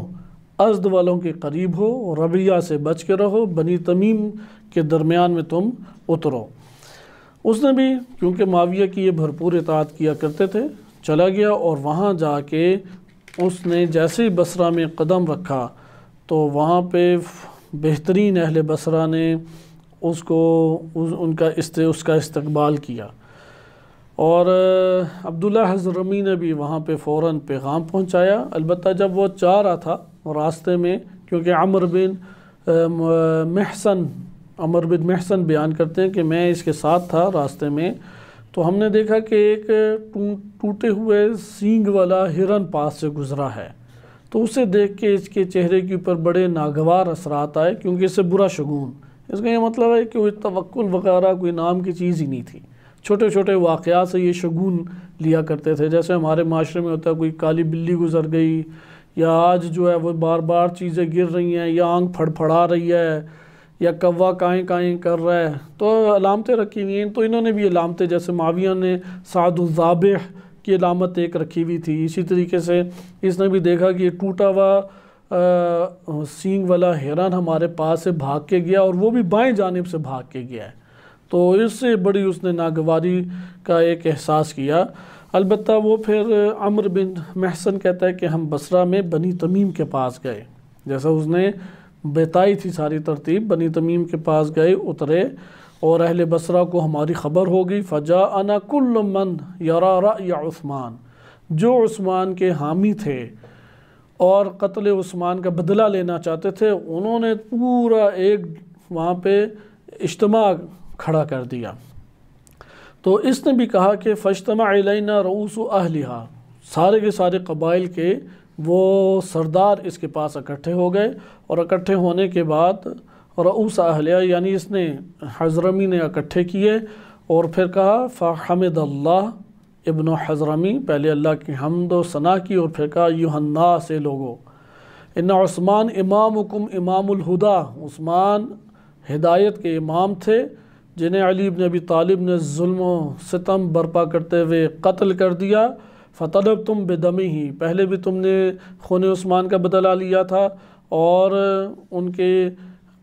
ازد والوں کے قریب ہو، ربیہ سے بچ کے رہو، بنی تمیم کے درمیان میں تم اترو۔ اس نے بھی کیونکہ معاویہ کی یہ بھرپور اطاعت کیا کرتے تھے چلا گیا، اور وہاں جا کے اس نے جیسے ہی بصرہ میں قدم رکھا تو وہاں پہ بہترین اہل بصرہ نے اس کا استقبال کیا، اور عبداللہ حضرمی نے بھی وہاں پہ فوراً پیغام پہنچایا۔ البتہ جب وہ جا رہا تھا راستے میں، کیونکہ عمر بن محسن بیان کرتے ہیں کہ میں اس کے ساتھ تھا راستے میں، تو ہم نے دیکھا کہ ایک ٹوٹے ہوئے سینگ والا ہرن پاس سے گزرا ہے، تو اسے دیکھ کے اس کے چہرے کے اوپر بڑے ناگوار اثرات آئے، کیونکہ اس سے برا شگون، اس کا یہ مطلب ہے کہ وہ توکل وغیرہ کوئی نام کی چیز ہی نہیں تھی، چھوٹے چھوٹے واقعات سے یہ شگون لیا کرتے تھے۔ جیسے ہمارے معاشرے میں ہوتا ہے کوئی کالی بلی گزر گئی، یا آج جو ہے وہ بار بار چیزیں گر رہی ہیں، یا آنکھ پھڑپھڑا رہی ہے، یا کوا کائیں کائیں کر رہا ہے، تو علامتیں رکھی ہوئی ہیں۔ تو انہوں نے بھی علامتیں، جیسے معاویہ نے سعد الذابح کی علامت ایک رکھی ہوئی تھی، اسی طریقے سے اس نے بھی دیکھا کہ یہ ٹوٹا ہوا سینگ والا ہرن ہمارے پاس سے بھاگ کے گیا، اور وہ بھی بائیں جانب سے بھاگ کے گیا ہے، تو اس سے بڑی اس نے ناگواری کا ایک احساس کیا۔ البتہ وہ پھر عمرو بن محسن کہتا ہے کہ ہم بصرہ میں بنی تمیم کے پاس گئے، جیسا اس نے بتائی تھی ساری ترتیب، بنی تمیم کے پاس گئے، اترے، اور اہل بصرہ کو ہماری خبر ہو گئی۔ فجاءنا کل من یرا رأی عثمان، جو عثمان کے حامی تھے اور قتل عثمان کا بدلہ لینا چاہتے تھے، انہوں نے پورا ایک وہاں پہ اجتماع کھڑا کر دیا۔ تو اس نے بھی کہا کہ فاجتمع الینا رؤوس اہلھا، سارے کے سارے قبائل کے وہ سردار اس کے پاس اکٹھے ہو گئے، اور اکٹھے ہونے کے بعد رؤوس اہلھا یعنی اس نے حضرمی نے اکٹھے کیے، اور پھر کہا فحمد اللہ ابن حضرمی، پہلے اللہ کی حمد و ثنا کی، اور پھر کہا ایھا الناس، لوگو، ان عثمان امامکم امام الہدا، عثمان ہدایت کے امام تھے، جنہیں علی بن ابی طالب نے ظلم و ستم برپا کرتے ہوئے قتل کر دیا۔ فطلبتم بدمہ، پہلے بھی تم نے خون عثمان کا بدلہ لیا تھا، اور ان کے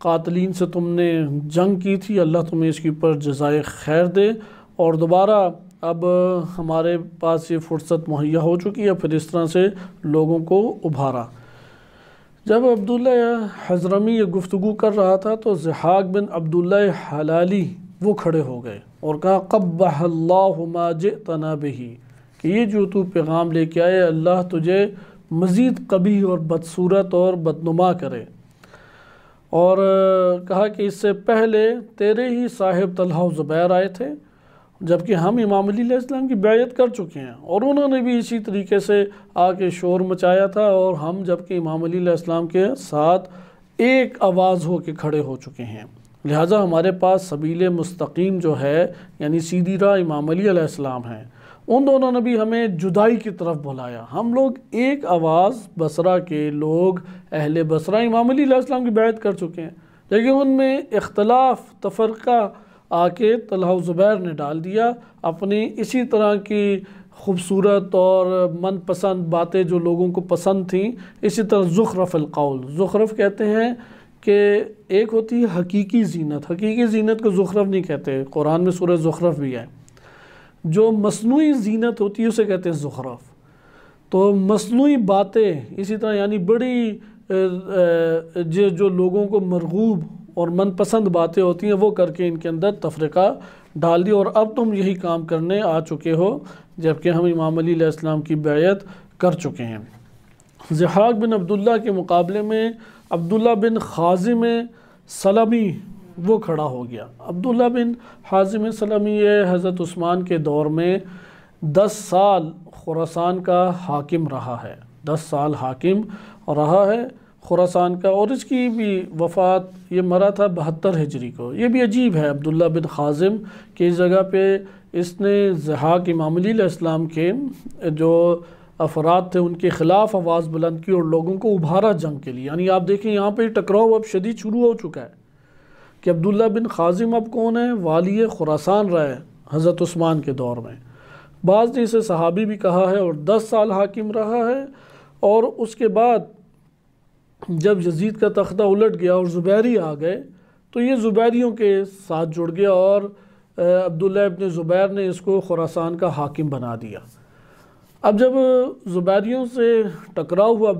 قاتلین سے تم نے جنگ کی تھی، اللہ تمہیں اس کے اوپر جزائے خیر دے، اور دوبارہ اب ہمارے پاس یہ فرصت مہیا ہو چکی ہے، پھر اس طرح سے لوگوں کو ابھارا۔ جب عبداللہ حضرمی یہ گفتگو کر رہا تھا تو ضحاک بن عبداللہ حلالی وہ کھڑے ہو گئے اور کہا قبح اللہ ما جئتنا بہ، کہ یہ جو تو پیغام لے کے آئے اللہ تجھے مزید قبیح اور بدصورت اور بدنما کرے، اور کہا کہ اس سے پہلے تیرے ہی صاحب طلحہ و زبیر آئے تھے، جبکہ ہم امام علی علیہ السلام کی بیعت کر چکے ہیں، اور انہوں نے بھی اسی طریقے سے آ کے شور مچایا تھا، اور ہم جبکہ امام علی علیہ السلام کے ساتھ ایک آواز ہو کے کھڑے ہو چکے ہیں، لہٰذا ہمارے پاس سبیل مستقیم جو ہے یعنی سیدھی راہ امام علی علیہ السلام ہیں، ان دونوں نے بھی ہمیں جدائی کی طرف بلایا، ہم لوگ ایک آواز بصرہ کے لوگ اہل بصرہ امام علی علیہ السلام کی بیعت کر چکے ہیں، لیکن ان میں اختلاف تفرقہ آ کے طلحہ و زبیر نے ڈال دیا، اپنی اسی طرح کی خوبصورت اور من پسند باتیں جو لوگوں کو پسند تھیں، اسی طرح زخرف القول، زخرف کہتے ہیں کہ ایک ہوتی ہے حقیقی زینت، حقیقی زینت کو زخرف نہیں کہتے، قرآن میں سورہ زخرف بھی ہے، جو مصنوعی زینت ہوتی ہے اسے کہتے ہیں زخرف، تو مصنوعی باتیں اسی طرح یعنی بڑی جو لوگوں کو مرغوب اور من پسند باتیں ہوتی ہیں وہ کر کے ان کے اندر تفرقہ ڈال دی، اور اب تم یہی کام کرنے آ چکے ہو جبکہ ہم امام علی علیہ السلام کی بیعت کر چکے ہیں۔ ضحاک بن عبداللہ کے مقابلے میں عبداللہ بن خازم سلمی وہ کھڑا ہو گیا۔ عبداللہ بن خازم سلمی یہ حضرت عثمان کے دور میں 10 سال خراسان کا حاکم رہا ہے، 10 سال حاکم رہا ہے خراسان کا، اور اس کی بھی وفات یہ مرا تھا 72 ہجری کو۔ یہ بھی عجیب ہے عبداللہ بن خازم کہ اس جگہ پہ اس نے ضحاک امام علی علیہ السلام کے جو افراد تھے ان کے خلاف آواز بلند کی اور لوگوں کو ابھارا جنگ کے لیے۔ یعنی آپ دیکھیں یہاں پہ ٹکراؤ اب شدید شروع ہو چکا ہے کہ عبداللہ بن خازم اب کون ہے؟ والی خراسان رہا ہے حضرت عثمان کے دور میں، بعض نے اسے صحابی بھی کہا ہے، اور 10 سال حاکم رہا ہے۔ اور اس کے بعد جب یزید کا تختہ الٹ گیا اور زبیری آ گئے تو یہ زبیریوں کے ساتھ جڑ گیا، اور عبداللہ ابن زبیر نے اس کو خراسان کا حاکم بنا دیا۔ اب جب زبیریوں سے ٹکراؤ ہوا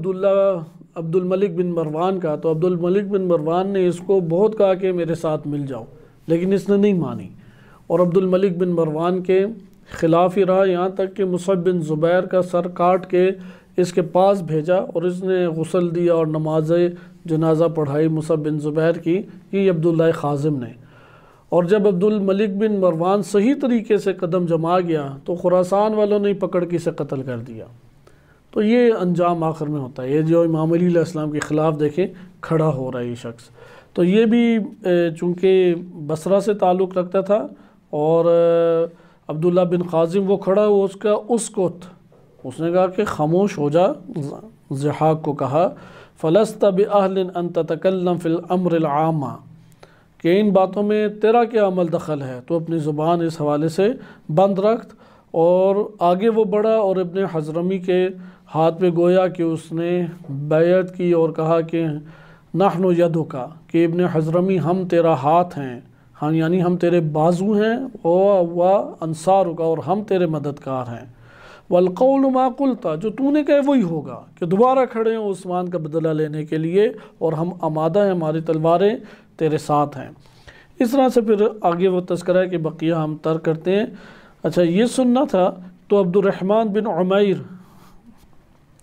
عبد الملک بن مروان کا، تو عبد الملک بن مروان نے اس کو بہت کہا کہ میرے ساتھ مل جاؤ، لیکن اس نے نہیں مانی، اور عبد الملک بن مروان کے خلاف ہی رہا، یہاں تک کہ مصعب بن زبیر کا سر کاٹ کے اس کے پاس بھیجا، اور اس نے غسل دیا اور نماز جنازہ پڑھائی مصعب بن زبیر کی، یہ عبداللہ خازم نے۔ اور جب عبد الملک بن مروان صحیح طریقے سے قدم جما گیا تو خراسان والوں نے پکڑ کے اسے قتل کر دیا۔ تو یہ انجام آخر میں ہوتا ہے، یہ جو امام علی علیہ السلام کے خلاف دیکھیں کھڑا ہو رہا ہے یہ شخص۔ تو یہ بھی چونکہ بصرہ سے تعلق رکھتا تھا، اور عبداللہ بن خازم وہ کھڑا ہوا اس کا اسکت، اس نے کہا کہ خاموش ہو جا، ضحاک کو کہا فَلَسْتَ بِأَهْلٍ أَن تَتَكَلَّمْ فِي الْأَمْرِ الْعَامَّ، کہ ان باتوں میں تیرا کیا عمل دخل ہے، تو اپنی زبان اس حوالے سے بند رکھ۔ اور آگے وہ بڑھا اور ابن حضرمی کے ہاتھ میں گویا کہ اس نے بیعت کی اور کہا کہ نحن یدک، کہ ابن حضرمی ہم تیرا ہاتھ ہیں، ہم یعنی ہم تیرے بازو ہیں، و انصارک، اور ہم تیرے مددگار ہیں، والقول ما قلت، جو تو نے کہا وہی ہوگا، کہ دوبارہ کھڑے ہیں عثمان کا بدلہ لینے کے لیے، اور ہم آمادہ ہیں، ہماری تلواریں تیرے ساتھ ہیں۔ اس طرح سے پھر آگے وہ تذکرہ ہے کہ بقیہ ہم ترک کرتے ہیں۔ اچھا یہ سننا تھا تو عبد الرحمن بن عمیر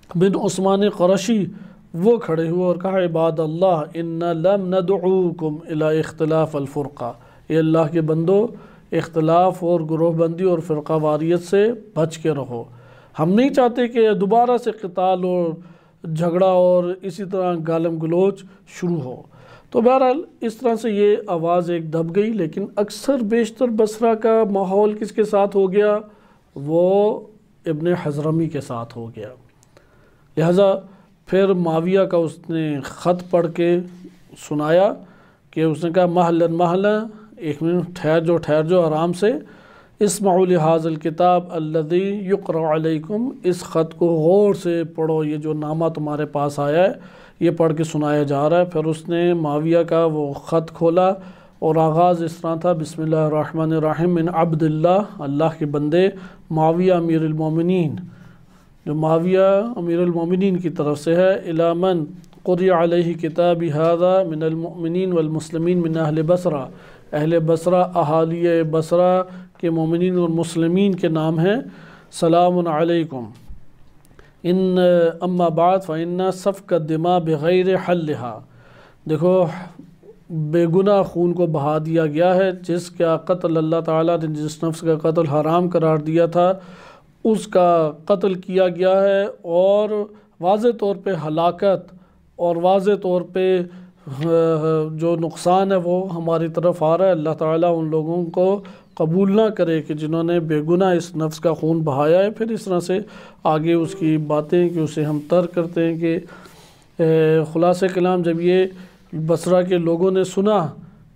بن عثمان قرشی وہ کھڑے ہوئے اور کہا عباد اللہ ان لم ندعوکم الی اختلاف الفرقہ، اے اللہ کے بندو اختلاف اور گروہ بندی اور فرقہ واریت سے بچ کے رہو، ہم نہیں چاہتے کہ دوبارہ سے قتال اور جھگڑا اور اسی طرح گالم گلوچ شروع ہو۔ تو بہرحال اس طرح سے یہ آواز ایک دب گئی، لیکن اکثر بیشتر بصرہ کا ماحول کس کے ساتھ ہو گیا؟ وہ ابن حضرمی کے ساتھ ہو گیا۔ لہٰذا پھر معاویہ کا اس نے خط پڑھ کے سنایا کہ اس نے کہا محلاً محلاً، ایک منٹ ٹھہر جو آرام سے، اسمعوا لہذا الکتاب الذی یقرأ علیکم، اس خط کو غور سے پڑھو، یہ جو نامہ تمہارے پاس آیا ہے یہ پڑھ کے سنایا جا رہا ہے۔ پھر اس نے معاویہ کا وہ خط کھولا اور آغاز اس طرح تھا بسم اللہ الرحمن الرحیم من عبد اللہ، اللہ کے بندے معاویہ امیر المومنین، جو معاویہ امیر المومنین کی طرف سے ہے، الی من قرئ علیہ کتاب ھذا من المؤمنین والمسلمین من اہل بصرہ، اہل بصرہ، اہالی بصرہ کے مومنین اور مسلمین کے نام ہیں، سلام علیکم، ان اما بعد فإن سفک الدماء بغیر حلها، دیکھو بے گناہ خون کو بہا دیا گیا ہے، جس کا قتل اللہ تعالیٰ نے جس نفس کا قتل حرام قرار دیا تھا اس کا قتل کیا گیا ہے، اور واضح طور پہ ہلاکت اور واضح طور پہ جو نقصان ہے وہ ہماری طرف آ رہا ہے۔ اللہ تعالیٰ ان لوگوں کو قبول نہ کرے کہ جنہوں نے بے گناہ اس نفس کا خون بہایا ہے۔ پھر اس طرح سے آگے اس کی باتیں کہ اسے ہم ترک کرتے ہیں کہ خلاصہ کلام جب یہ بصرہ کے لوگوں نے سنا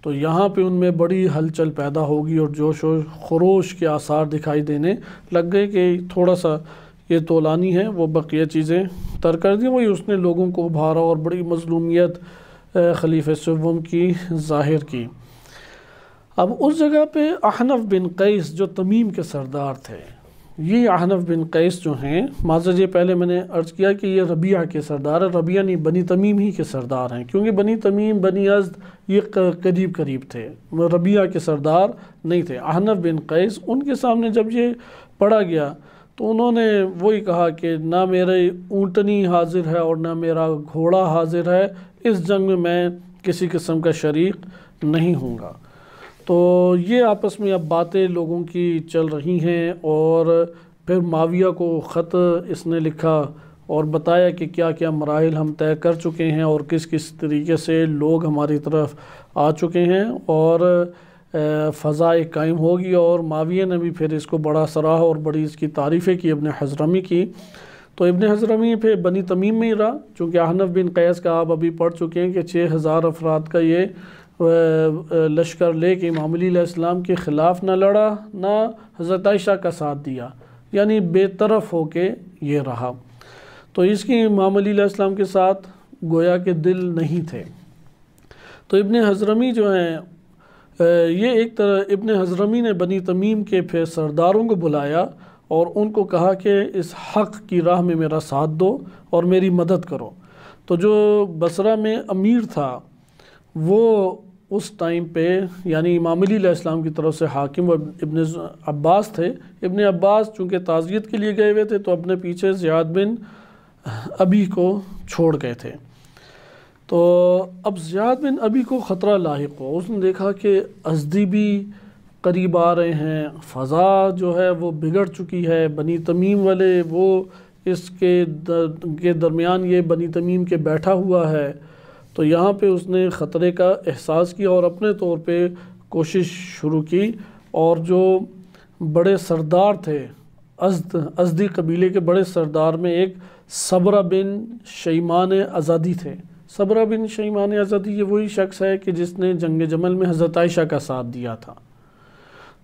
تو یہاں پہ ان میں بڑی ہلچل پیدا ہوگی اور جوش و خروش کے آثار دکھائی دینے لگ گئے کہ تھوڑا سا یہ طولانی ہے، وہ بقیہ چیزیں ترک کر دیں، وہی اس نے لوگوں کو ابھارا اور بڑی مظلومیت خلیفہ سوم کی ظاہر کی۔ اب اس جگہ پہ احنف بن قیس جو تمیم کے سردار تھے، یہ احنف بن قیس جو ہیں، معذرت یہ پہلے میں نے عرض کیا کہ یہ ربیعہ کے سردار ہیں، ربیعہ نہیں بنی تمیم ہی کے سردار ہیں، کیونکہ بنی تمیم بنی ازد یہ قریب قریب تھے، ربیعہ کے سردار نہیں تھے۔ احنف بن قیس ان کے سامنے جب یہ پڑھا گیا تو انہوں نے وہی کہا کہ نہ میرے اونٹنی حاضر ہے اور نہ میرا گھوڑا حاضر ہے، اس جنگ میں کسی قسم کا شریک نہیں ہوں گا۔ تو یہ آپس میں اب باتیں لوگوں کی چل رہی ہیں، اور پھر معاویہ کو خط اس نے لکھا اور بتایا کہ کیا کیا مراحل ہم طے کر چکے ہیں اور کس کس طریقے سے لوگ ہماری طرف آ چکے ہیں اور فضا ایک قائم ہوگی۔ اور معاویہ نے بھی پھر اس کو بڑا سراہا اور بڑی اس کی تعریفیں کی ابن حضرمی کی۔ تو ابن حضرمی پھر بنی تمیم میں ہی رہا، چونکہ احنف بن قیس کا آپ ابھی پڑھ چکے ہیں کہ 6000 افراد کا یہ لشکر لے کے امام علی علیہ السلام کے خلاف نہ لڑا، نہ حضرت عائشہ کا ساتھ دیا، یعنی بے طرف ہو کے یہ رہا۔ تو اس کی امام علی علیہ السلام کے ساتھ گویا کہ دل نہیں تھے۔ تو ابن حضرمی جو ہیں یہ ایک طرح ابن حضرمی نے بنی تمیم کے پھر سرداروں کو بلایا اور ان کو کہا کہ اس حق کی راہ میں میرا ساتھ دو اور میری مدد کرو۔ تو جو بصرہ میں امیر تھا وہ اس ٹائم پہ یعنی امام علی علیہ السلام کی طرف سے حاکم و ابن عباس تھے۔ ابن عباس چونکہ تعزیت کے لیے گئے ہوئے تھے تو اپنے پیچھے زیاد بن ابی کو چھوڑ گئے تھے۔ تو اب زیاد بن ابی کو خطرہ لاحق ہوا، اس نے دیکھا کہ ازدی بھی قریب آ رہے ہیں، فضا جو ہے وہ بگڑ چکی ہے، بنی تمیم والے وہ اس کے درمیان یہ بنی تمیم کے بیٹھا ہوا ہے۔ تو یہاں پہ اس نے خطرے کا احساس کیا اور اپنے طور پہ کوشش شروع کی، اور جو بڑے سردار تھے ازدی قبیلے کے بڑے سردار میں ایک صبرہ بن شیمان ازدی تھے۔ صبرہ بن شیمان ازدی یہ وہی شخص ہے کہ جس نے جنگ جمل میں حضرت عائشہ کا ساتھ دیا تھا۔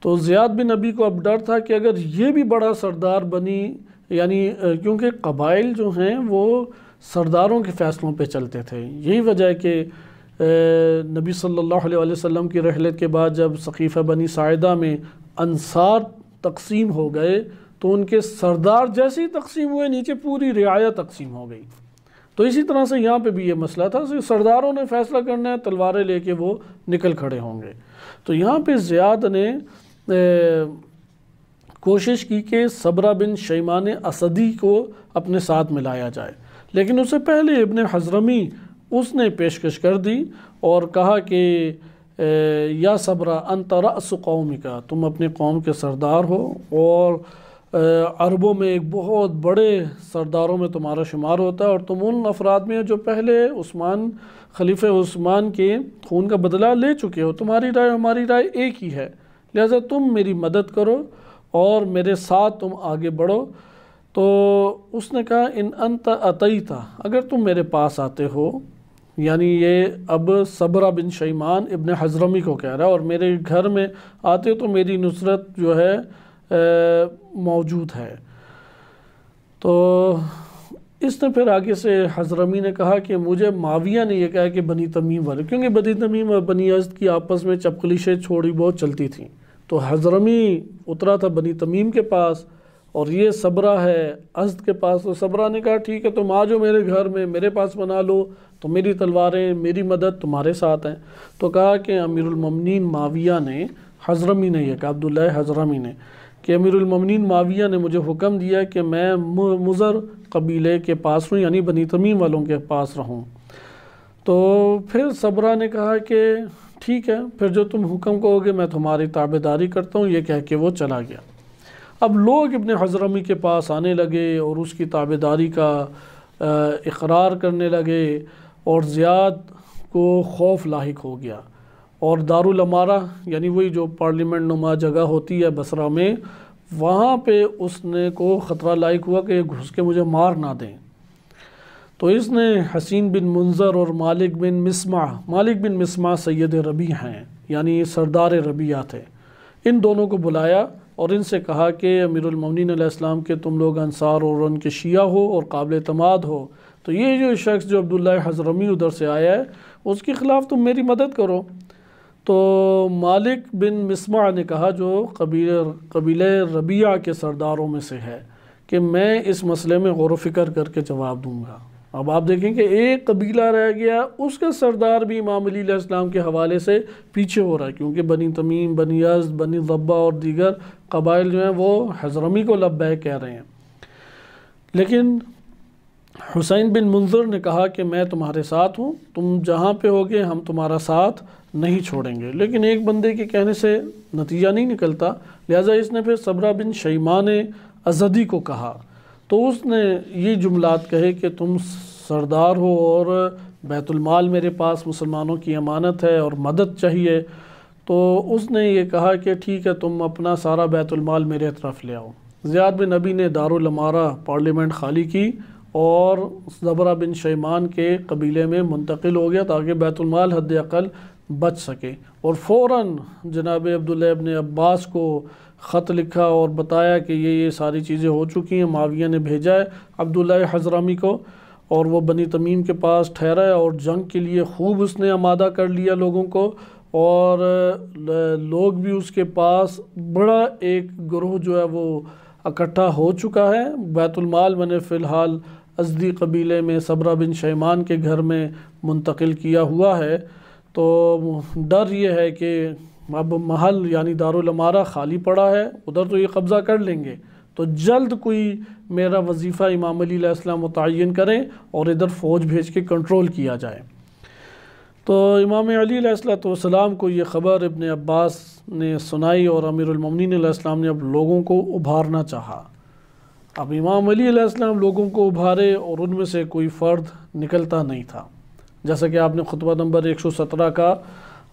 تو زیاد بن ابی کو اب ڈر تھا کہ اگر یہ بھی بڑا سردار بنی، یعنی کیونکہ قبائل جو ہیں وہ سرداروں کے فیصلوں پہ چلتے تھے، یہی وجہ ہے کہ نبی صلی اللہ علیہ وسلم کی رحلت کے بعد جب سقیفہ بنی ساعدہ میں انصار تقسیم ہو گئے تو ان کے سردار جیسے ہی تقسیم ہوئے نیچے پوری رعایا تقسیم ہو گئی۔ تو اسی طرح سے یہاں پہ بھی یہ مسئلہ تھا کہ سرداروں نے فیصلہ کرنا ہے، تلواریں لے کے وہ نکل کھڑے ہوں گے۔ تو یہاں پہ زیاد نے کوشش کی کہ صبرہ بن شیمان اسدی کو اپنے ساتھ ملایا جائے، لیکن اس سے پہلے ابن حضرمی اس نے پیشکش کر دی اور کہا کہ یا صبرہ انت رأس قومک، تم اپنے قوم کے سردار ہو اور عربوں میں ایک بہت بڑے سرداروں میں تمہارا شمار ہوتا ہے، اور تم ان افراد میں جو پہلے خلیفہ عثمان کے خون کا بدلہ لے چکے ہو، تمہاری رائے ہماری رائے ایک ہی ہے، لہذا تم میری مدد کرو اور میرے ساتھ تم آگے بڑھو۔ تو اس نے کہا ان انت اتیتا، اگر تم میرے پاس آتے ہو، یعنی یہ اب صبرہ بن شیمان ابن حضرمی کو کہہ رہا ہے، اور میرے گھر میں آتے ہو تو میری نصرت جو ہے موجود ہے۔ تو اس نے پھر آگے سے حضرمی نے کہا کہ مجھے معاویہ نے یہ کہا کہ بنی تمیم والے، کیونکہ بنی تمیم اور بنی ازد کی آپس میں چپکلیشیں چھوڑی بہت چلتی تھیں، تو حضرمی اترا تھا بنی تمیم کے پاس اور یہ صبرہ ہے ازد کے پاس۔ تو صبرہ نے کہا ٹھیک ہے تم آ جاؤ میرے گھر میں، میرے پاس بنا لو، تو میری تلواریں میری مدد تمہارے ساتھ ہیں۔ تو کہا کہ امیر المومنین معاویہ نے، حضرمی نے یہ کہا، عبداللہ حضرمی نے، کہ امیر المومنین معاویہ نے مجھے حکم دیا کہ میں مضر قبیلے کے پاس رہوں، یعنی بنی تمیم والوں کے پاس رہوں۔ تو پھر صبرہ نے کہا کہ ٹھیک ہے، پھر جو تم حکم کہو گے میں تمہاری تابعداری کرتا ہوں، یہ کہہ کے وہ چلا گیا۔ اب لوگ ابن حضرمی کے پاس آنے لگے اور اس کی تابعداری کا اقرار کرنے لگے، اور زیاد کو خوف لاحق ہو گیا، اور دارالامارہ یعنی وہی جو پارلیمنٹ نما جگہ ہوتی ہے بصرہ میں، وہاں پہ اس نے کو خطرہ لاحق ہوا کہ یہ گھس کے مجھے مار نہ دیں۔ تو اس نے حسین بن منظر اور مالک بن مسمع سید ربیع ہیں، یعنی سردار ربیعہ تھے، ان دونوں کو بلایا اور ان سے کہا کہ امیر المومنین علیہ السلام کے تم لوگ انصار اور ان کے شیعہ ہو اور قابل اعتماد ہو، تو یہ جو شخص جو عبداللہ حضرمی ادھر سے آیا ہے اس کے خلاف تم میری مدد کرو۔ تو مالک بن مسمع نے کہا، جو قبیلہ ربیعہ کے سرداروں میں سے ہے، کہ میں اس مسئلے میں غور و فکر کر کے جواب دوں گا۔ اب آپ دیکھیں کہ ایک قبیلہ رہ گیا، اس کا سردار بھی امام علی علیہ السلام کے حوالے سے پیچھے ہو رہا ہے، کیونکہ بنی تمیم، بنی ازد، بنی ضبہ اور دیگر قبائل جو ہیں وہ حضرمی کو لبیک کہہ رہے ہیں۔ لیکن حسین بن منظر نے کہا کہ میں تمہارے ساتھ ہوں، تم جہاں پہ ہوگے ہم تمہارا ساتھ نہیں چھوڑیں گے۔ لیکن ایک بندے کے کہنے سے نتیجہ نہیں نکلتا، لہٰذا اس نے پھر صبرہ بن شیمان ازدی کو کہا۔ تو اس نے یہ جملات کہے کہ تم سردار ہو اور بیت المال میرے پاس مسلمانوں کی امانت ہے اور مدد چاہیے، تو اس نے یہ کہا کہ ٹھیک ہے تم اپنا سارا بیت المال میرے طرف لے آؤ۔ زیاد بن ابی نے دارالامارہ پارلیمنٹ خالی کی اور زبرہ بن شیمان کے قبیلے میں منتقل ہو گیا تاکہ بیت المال حد اقل بچ سکے، اور فوراً جناب عبداللہ ابن عباس کو خط لکھا اور بتایا کہ یہ ساری چیزیں ہو چکی ہیں۔ معاویہ نے بھیجا ہے عبداللہ حضرمی کو، اور وہ بنی تمیم کے پاس ٹھہرا ہے اور جنگ کے لیے خوب اس نے آمادہ کر لیا لوگوں کو، اور لوگ بھی اس کے پاس بڑا ایک گروہ جو ہے وہ اکٹھا ہو چکا ہے۔ بیت المال میں نے فی الحال ازدی قبیلے میں صبرہ بن شیمان کے گھر میں منتقل کیا ہوا ہے، تو ڈر یہ ہے کہ اب محل یعنی دارالامارہ خالی پڑا ہے، ادھر تو یہ قبضہ کر لیں گے، تو جلد کوئی میرا وظیفہ امام علی علیہ السلام متعین کریں اور ادھر فوج بھیج کے کنٹرول کیا جائے۔ تو امام علی علیہ السلام کو یہ خبر ابن عباس نے سنائی اور امیر المومنین علیہ السلام نے اب لوگوں کو ابھارنا چاہا۔ اب امام علی علیہ السلام لوگوں کو ابھارے اور ان میں سے کوئی فرد نکلتا نہیں تھا، جیسا کہ آپ نے خطبہ نمبر 117 کا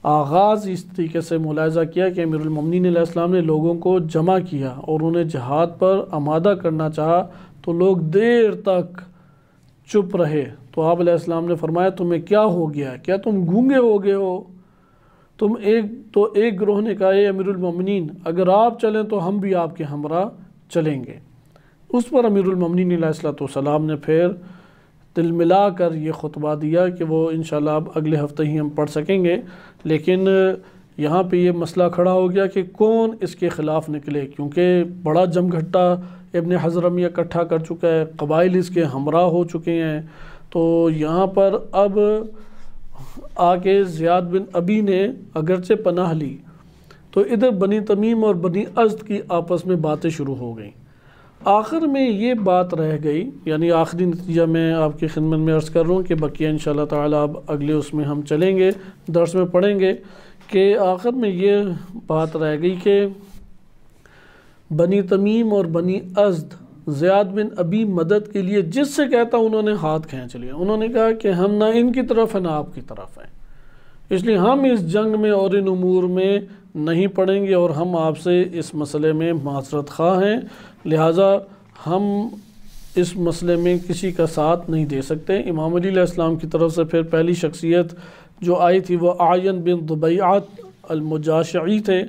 آغاز اس طریقے سے ملاحظہ کیا کہ امیر المومنین علیہ السلام نے لوگوں کو جمع کیا اور انہیں جہاد پر آمادہ کرنا چاہا، تو لوگ دیر تک چپ رہے۔ تو آپ علیہ السلام نے فرمایا تمہیں کیا ہو گیا، کیا تم گونگے ہو گئے ہو؟ ایک گروہ نے کہا اے امیر المومنین اگر آپ چلیں تو ہم بھی آپ کے ہمراہ چلیں گے۔ اس پر امیر المومنین علیہ السلام نے پھر دل ملا کر یہ خطبہ دیا کہ وہ انشاءاللہ اب اگلے ہفتے ہی ہم پڑھ سکیں گے، لیکن یہاں پہ یہ مسئلہ کھڑا ہو گیا کہ کون اس کے خلاف نکلے، کیونکہ بڑا جم گھٹا ابن حضرمی اکٹھا کر چکا ہے، قبائل اس کے ہمراہ ہو چکے ہیں۔ تو یہاں پر اب آگے زیاد بن ابی نے اگرچہ پناہ لی، تو ادھر بنی تمیم اور بنی ازد کی آپس میں باتیں شروع ہو گئیں۔ آخر میں یہ بات رہ گئی، یعنی آخری نتیجہ میں آپ کی خدمت میں عرض کر رہا ہوں کہ بقیہ انشاءاللہ تعالیٰ اب اگلے اس میں ہم چلیں گے، درس میں پڑھیں گے، کہ آخر میں یہ بات رہ گئی کہ بنی تمیم اور بنی ازد زیاد بن ابی مدد کے لیے جس سے کہتا انہوں نے ہاتھ کھینچ لیا۔ انہوں نے کہا کہ ہم نہ ان کی طرف ہیں نہ آپ کی طرف ہیں، اس لیے ہم اس جنگ میں اور ان امور میں نہیں پڑیں گے، اور ہم آپ سے اس مسئلے میں معذرت خواہ ہیں، لہٰذا ہم اس مسئلے میں کسی کا ساتھ نہیں دے سکتے۔ امام علی علیہ السلام کی طرف سے پھر پہلی شخصیت جو آئی تھی وہ اعین بن ضبیعۃ المجاشعی تھے،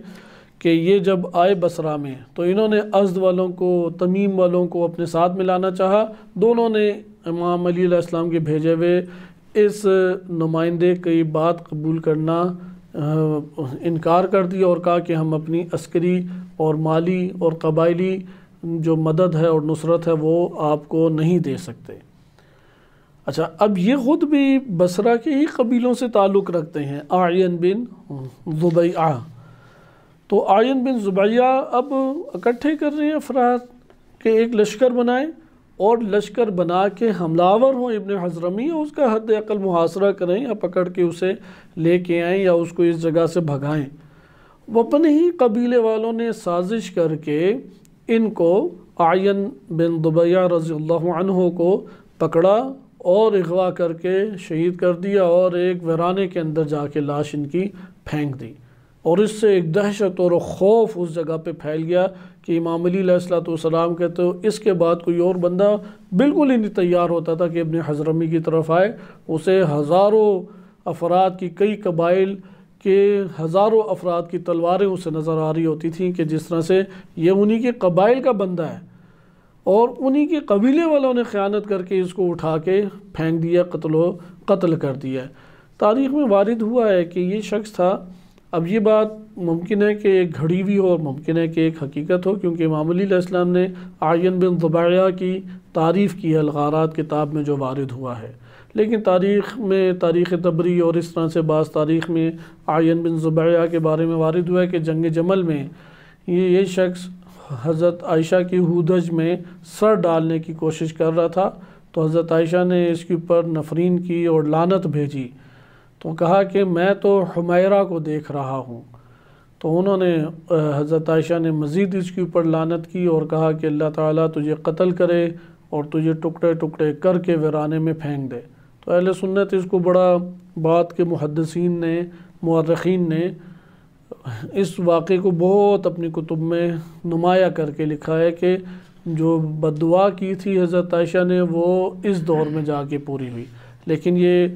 کہ یہ جب آئے بصرہ میں تو انہوں نے ازد والوں کو تمیم والوں کو اپنے ساتھ ملانا چاہا، دونوں نے امام علی علیہ السلام کے بھیجے ہوئے اس نمائندے کی بات قبول کرنا انکار کر دیا اور کہا کہ ہم اپنی عسکری اور مالی اور قبائلی جو مدد ہے اور نصرت ہے وہ آپ کو نہیں دے سکتے۔ اچھا، اب یہ خود بھی بصرہ کے ہی قبیلوں سے تعلق رکھتے ہیں، اعین بن ضبیعہ، تو اعین بن ضبیعہ اب اکٹھے کر رہے ہیں افراد کہ ایک لشکر بنائیں اور لشکر بنا کے حملہ آور ہوں ابن حضرمی، اس کا حد اقل محاصرہ کریں یا پکڑ کے اسے لے کے آئیں یا اس کو اس جگہ سے بھگائیں۔ وہ اپنے ہی قبیلے والوں نے سازش کر کے ان کو اعین بن ضبیعہ رضی اللہ عنہ کو پکڑا اور اغوا کر کے شہید کر دیا اور ایک ویرانے کے اندر جا کے لاش ان کی پھینک دی، اور اس سے ایک دہشت اور خوف اس جگہ پہ پھیل گیا کہ امام علی علیہ السلام کہتے ہو اس کے بعد کوئی اور بندہ بالکل ہی نہیں تیار ہوتا تھا کہ ابن حضرمی کی طرف آئے۔ اسے ہزاروں افراد کی، کئی قبائل کے ہزاروں افراد کی تلواریں اسے نظر آ رہی ہوتی تھیں کہ جس طرح سے یہ انہی کے قبائل کا بندہ ہے، اور انہی کے قبیلے والوں نے خیانت کر کے اس کو اٹھا کے پھینک دیا، قتل کر دیا۔ تاریخ میں وارد ہوا ہے کہ یہ شخص تھا۔ اب یہ بات ممکن ہے کہ ایک گھڑی ہوئی ہو اور ممکن ہے کہ ایک حقیقت ہو، کیونکہ امام علی علیہ السلام نے اعین بن ضبیعہ کی تعریف کی ہے الغارات کتاب میں جو وارد ہوا ہے، لیکن تاریخ میں تاریخ طبری اور اس طرح سے بعض تاریخ میں اعین بن ضبیعہ کے بارے میں وارد ہوا ہے کہ جنگ جمل میں یہ شخص حضرت عائشہ کی ہودج میں سر ڈالنے کی کوشش کر رہا تھا، تو حضرت عائشہ نے اس کے اوپر نفرین کی اور لعنت بھیجی، تو کہا کہ میں تو حمیرہ کو دیکھ رہا ہوں۔ تو انہوں نے حضرت عائشہ نے مزید اس کے اوپر لعنت کی اور کہا کہ اللہ تعالیٰ تجھے قتل کرے اور تجھے ٹکڑے ٹکڑے کر کے ویرانے میں پھینک دے۔ تو اہل سنت اس کو بڑا بعد کے محدثین نے، مورخین نے اس واقعے کو بہت اپنی کتب میں نمایاں کر کے لکھا ہے کہ جو بد دعا کی تھی حضرت عائشہ نے وہ اس دور میں جا کے پوری ہوئی۔ لیکن یہ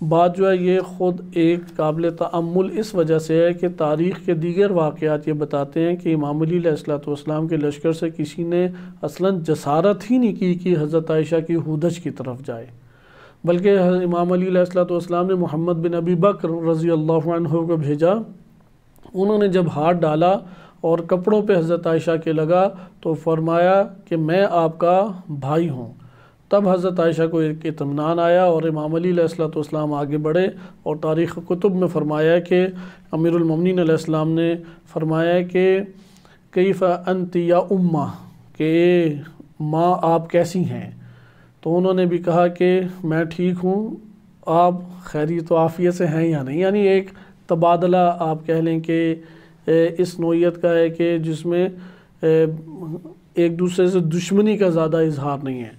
بات جو ہے یہ خود ایک قابل تأمل اس وجہ سے ہے کہ تاریخ کے دیگر واقعات یہ بتاتے ہیں کہ امام علی علیہ السلام کے لشکر سے کسی نے اصلاً جسارت ہی نہیں کی کہ حضرت عائشہ کی ہودج کی طرف جائے، بلکہ امام علی علیہ السلام نے محمد بن ابی بکر رضی اللہ عنہ کو بھیجا۔ انہوں نے جب ہاتھ ڈالا اور کپڑوں پہ حضرت عائشہ کے لگا تو فرمایا کہ میں آپ کا بھائی ہوں۔ تب حضرت عائشہ کو ایک اطمینان آیا اور امام علی علیہ السلام آگے بڑھے، اور تاریخ کتب میں فرمایا کہ امیر المومنین علیہ السلام نے فرمایا کہ کیف انت یا امہ، کہ ماں آپ کیسی ہیں؟ تو انہوں نے بھی کہا کہ میں ٹھیک ہوں، آپ خیریت و عافیت سے ہیں یا نہیں؟ یعنی ایک تبادلہ آپ کہہ لیں کہ اس نوعیت کا ہے کہ جس میں ایک دوسرے سے دشمنی کا زیادہ اظہار نہیں ہے۔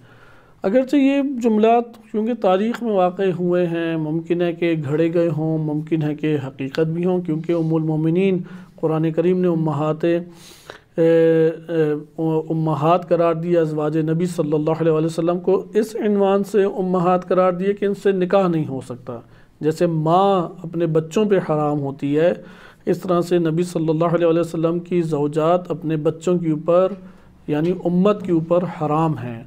اگرچہ یہ جملات کیونکہ تاریخ میں واقع ہوئے ہیں، ممکن ہے کہ گھڑے گئے ہوں، ممکن ہے کہ حقیقت بھی ہوں، کیونکہ ام المومنین قرآن کریم نے امہات قرار دیا ازواج نبی صلی اللہ علیہ وسلم کو اس عنوان سے امہات قرار دیے کہ ان سے نکاح نہیں ہو سکتا۔ جیسے ماں اپنے بچوں پہ حرام ہوتی ہے، اس طرح سے نبی صلی اللہ علیہ وسلم کی زوجات اپنے بچوں کے اوپر یعنی امت کے اوپر حرام ہیں،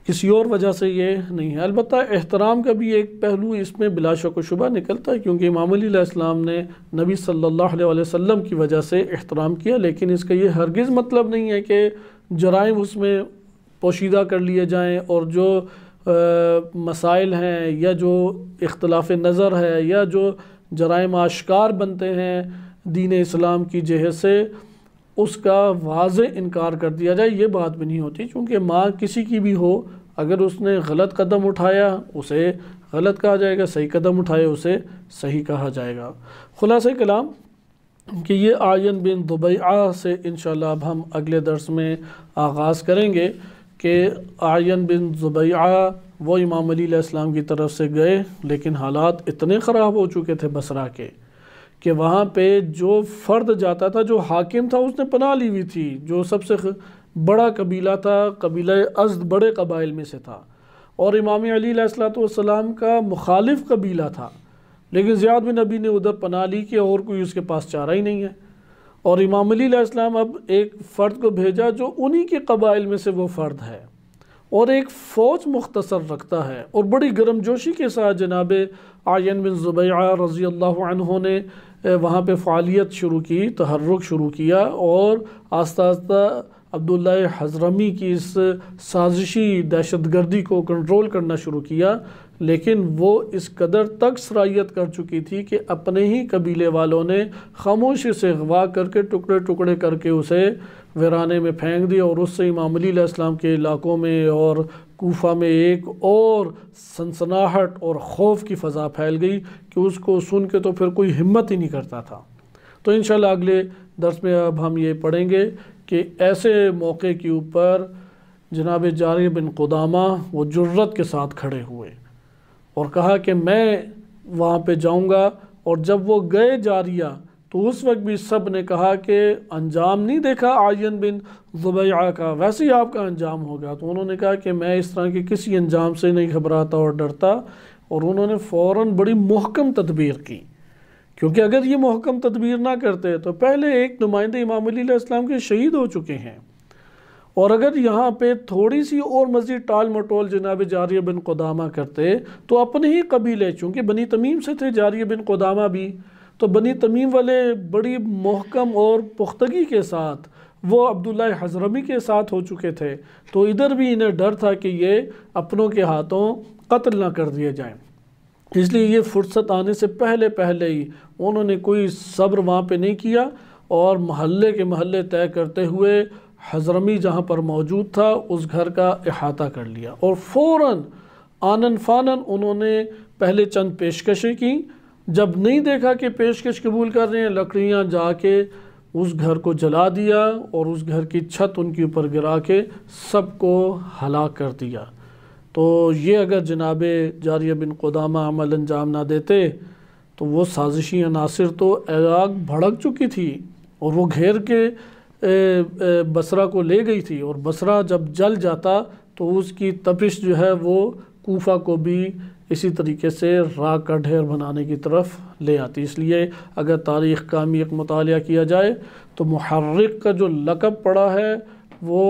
کسی اور وجہ سے یہ نہیں ہے۔ البتہ احترام کا بھی ایک پہلو اس میں بلا شک و شبہ نکلتا ہے، کیونکہ امام علی علیہ السلام نے نبی صلی اللہ علیہ وسلم کی وجہ سے احترام کیا، لیکن اس کا یہ ہرگز مطلب نہیں ہے کہ جرائم اس میں پوشیدہ کر لیے جائیں، اور جو مسائل ہیں یا جو اختلاف نظر ہے یا جو جرائم آشکار بنتے ہیں دین اسلام کی جہت سے اس کا واضح انکار کر دیا جائے، یہ بات بھی نہیں ہوتی، چونکہ ماں کسی کی بھی ہو، اگر اس نے غلط قدم اٹھایا اسے غلط کہا جائے گا، صحیح قدم اٹھائے اسے صحیح کہا جائے گا۔ خلاصہ کلام کہ یہ آین بن ضبیعہ سے انشاءاللہ اب ہم اگلے درس میں آغاز کریں گے کہ آین بن ضبیعہ وہ امام علی علیہ السلام کی طرف سے گئے، لیکن حالات اتنے خراب ہو چکے تھے بصرہ کے کہ وہاں پہ جو فرد جاتا تھا، جو حاکم تھا، اس نے پناہ لی ہوئی تھی، جو سب سے بڑا قبیلہ تھا، قبیلہ ازد بڑے قبائل میں سے تھا، اور امام علی علیہ السلام کا مخالف قبیلہ تھا، لیکن زیاد بن نبی نے ادھر پناہ لی کہ اور کوئی اس کے پاس چارہ ہی نہیں ہے، اور امام علی علیہ السلام اب ایک فرد کو بھیجا جو انہی کے قبائل میں سے وہ فرد ہے، اور ایک فوج مختصر رکھتا ہے، اور بڑی گرم جوشی کے ساتھ جناب آین بن ضبیعہ رضی اللہ عنہ نے وہاں پہ فعالیت شروع کی، تحرک شروع کیا، اور آہستہ آہستہ عبداللہ حضرمی کی اس سازشی دہشت گردی کو کنٹرول کرنا شروع کیا، لیکن وہ اس قدر تک سرایت کر چکی تھی کہ اپنے ہی قبیلے والوں نے خاموشی سے اغوا کر کے ٹکڑے ٹکڑے کر کے اسے ویرانے میں پھینک دیا، اور اس سے امام علی علیہ السلام کے علاقوں میں اور کوفہ میں ایک اور سنسناہٹ اور خوف کی فضا پھیل گئی کہ اس کو سن کے تو پھر کوئی ہمت ہی نہیں کرتا تھا۔ تو انشاءاللہ اگلے درس میں اب ہم یہ پڑھیں گے کہ ایسے موقع کے اوپر جناب جاریہ بن قدامہ وہ جرت کے ساتھ کھڑے ہوئے اور کہا کہ میں وہاں پہ جاؤں گا، اور جب وہ گئے جاریہ تو اس وقت بھی سب نے کہا کہ انجام نہیں دیکھا آین بن ضبیعہ کا، ویسے ہی آپ کا انجام ہوگا۔ تو انہوں نے کہا کہ میں اس طرح کے کسی انجام سے نہیں گھبراتا اور ڈرتا، اور انہوں نے فوراً بڑی محکم تدبیر کی، کیونکہ اگر یہ محکم تدبیر نہ کرتے تو پہلے ایک نمائندے امام علی علیہ السلام کے شہید ہو چکے ہیں، اور اگر یہاں پہ تھوڑی سی اور مزید ٹال مٹول جناب جاریہ بن قدامہ کرتے تو اپنے ہی قبیلے، چونکہ بنی تمیم سے تھے جاریہ بن قدامہ بھی، تو بنی تمیم والے بڑی محکم اور پختگی کے ساتھ وہ عبداللہ حضرمی کے ساتھ ہو چکے تھے، تو ادھر بھی انہیں ڈر تھا کہ یہ اپنوں کے ہاتھوں قتل نہ کر دیے جائیں، اس لیے یہ فرصت آنے سے پہلے ہی انہوں نے کوئی صبر وہاں پہ نہیں کیا، اور محلے کے محلے طے کرتے ہوئے حضرمی جہاں پر موجود تھا اس گھر کا احاطہ کر لیا، اور فوراً آنن فانن انہوں نے پہلے چند پیشکشیں کی، جب نہیں دیکھا کہ پیشکش قبول کر رہے ہیں، لکڑیاں جا کے اس گھر کو جلا دیا اور اس گھر کی چھت ان کے اوپر گرا کے سب کو ہلاک کر دیا۔ تو یہ اگر جناب جاریہ بن قدامہ عمل انجام نہ دیتے تو وہ سازشی عناصر تو آگ بھڑک چکی تھی اور وہ گھیر کے بصرہ کو لے گئی تھی، اور بصرہ جب جل جاتا تو اس کی تپش جو ہے وہ کوفہ کو بھی اسی طریقے سے راکھ کا ڈھیر بنانے کی طرف لے آتی۔ اس لیے اگر تاریخ کا ایک مطالعہ کیا جائے تو محرک کا جو لقب پڑا ہے وہ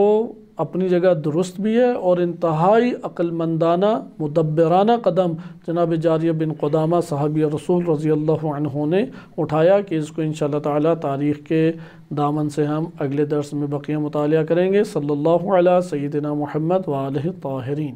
اپنی جگہ درست بھی ہے، اور انتہائی عقل مندانہ مدبرانہ قدم جناب جاریہ بن قدامہ صحابی رسول رضی اللہ عنہ نے اٹھایا، کہ اس کو انشاءاللہ تعالی تاریخ کے دامن سے ہم اگلے درس میں بقیہ مطالعہ کریں گے۔ صلی اللہ علیہ سیدنا محمد وآلہ الطاہرین۔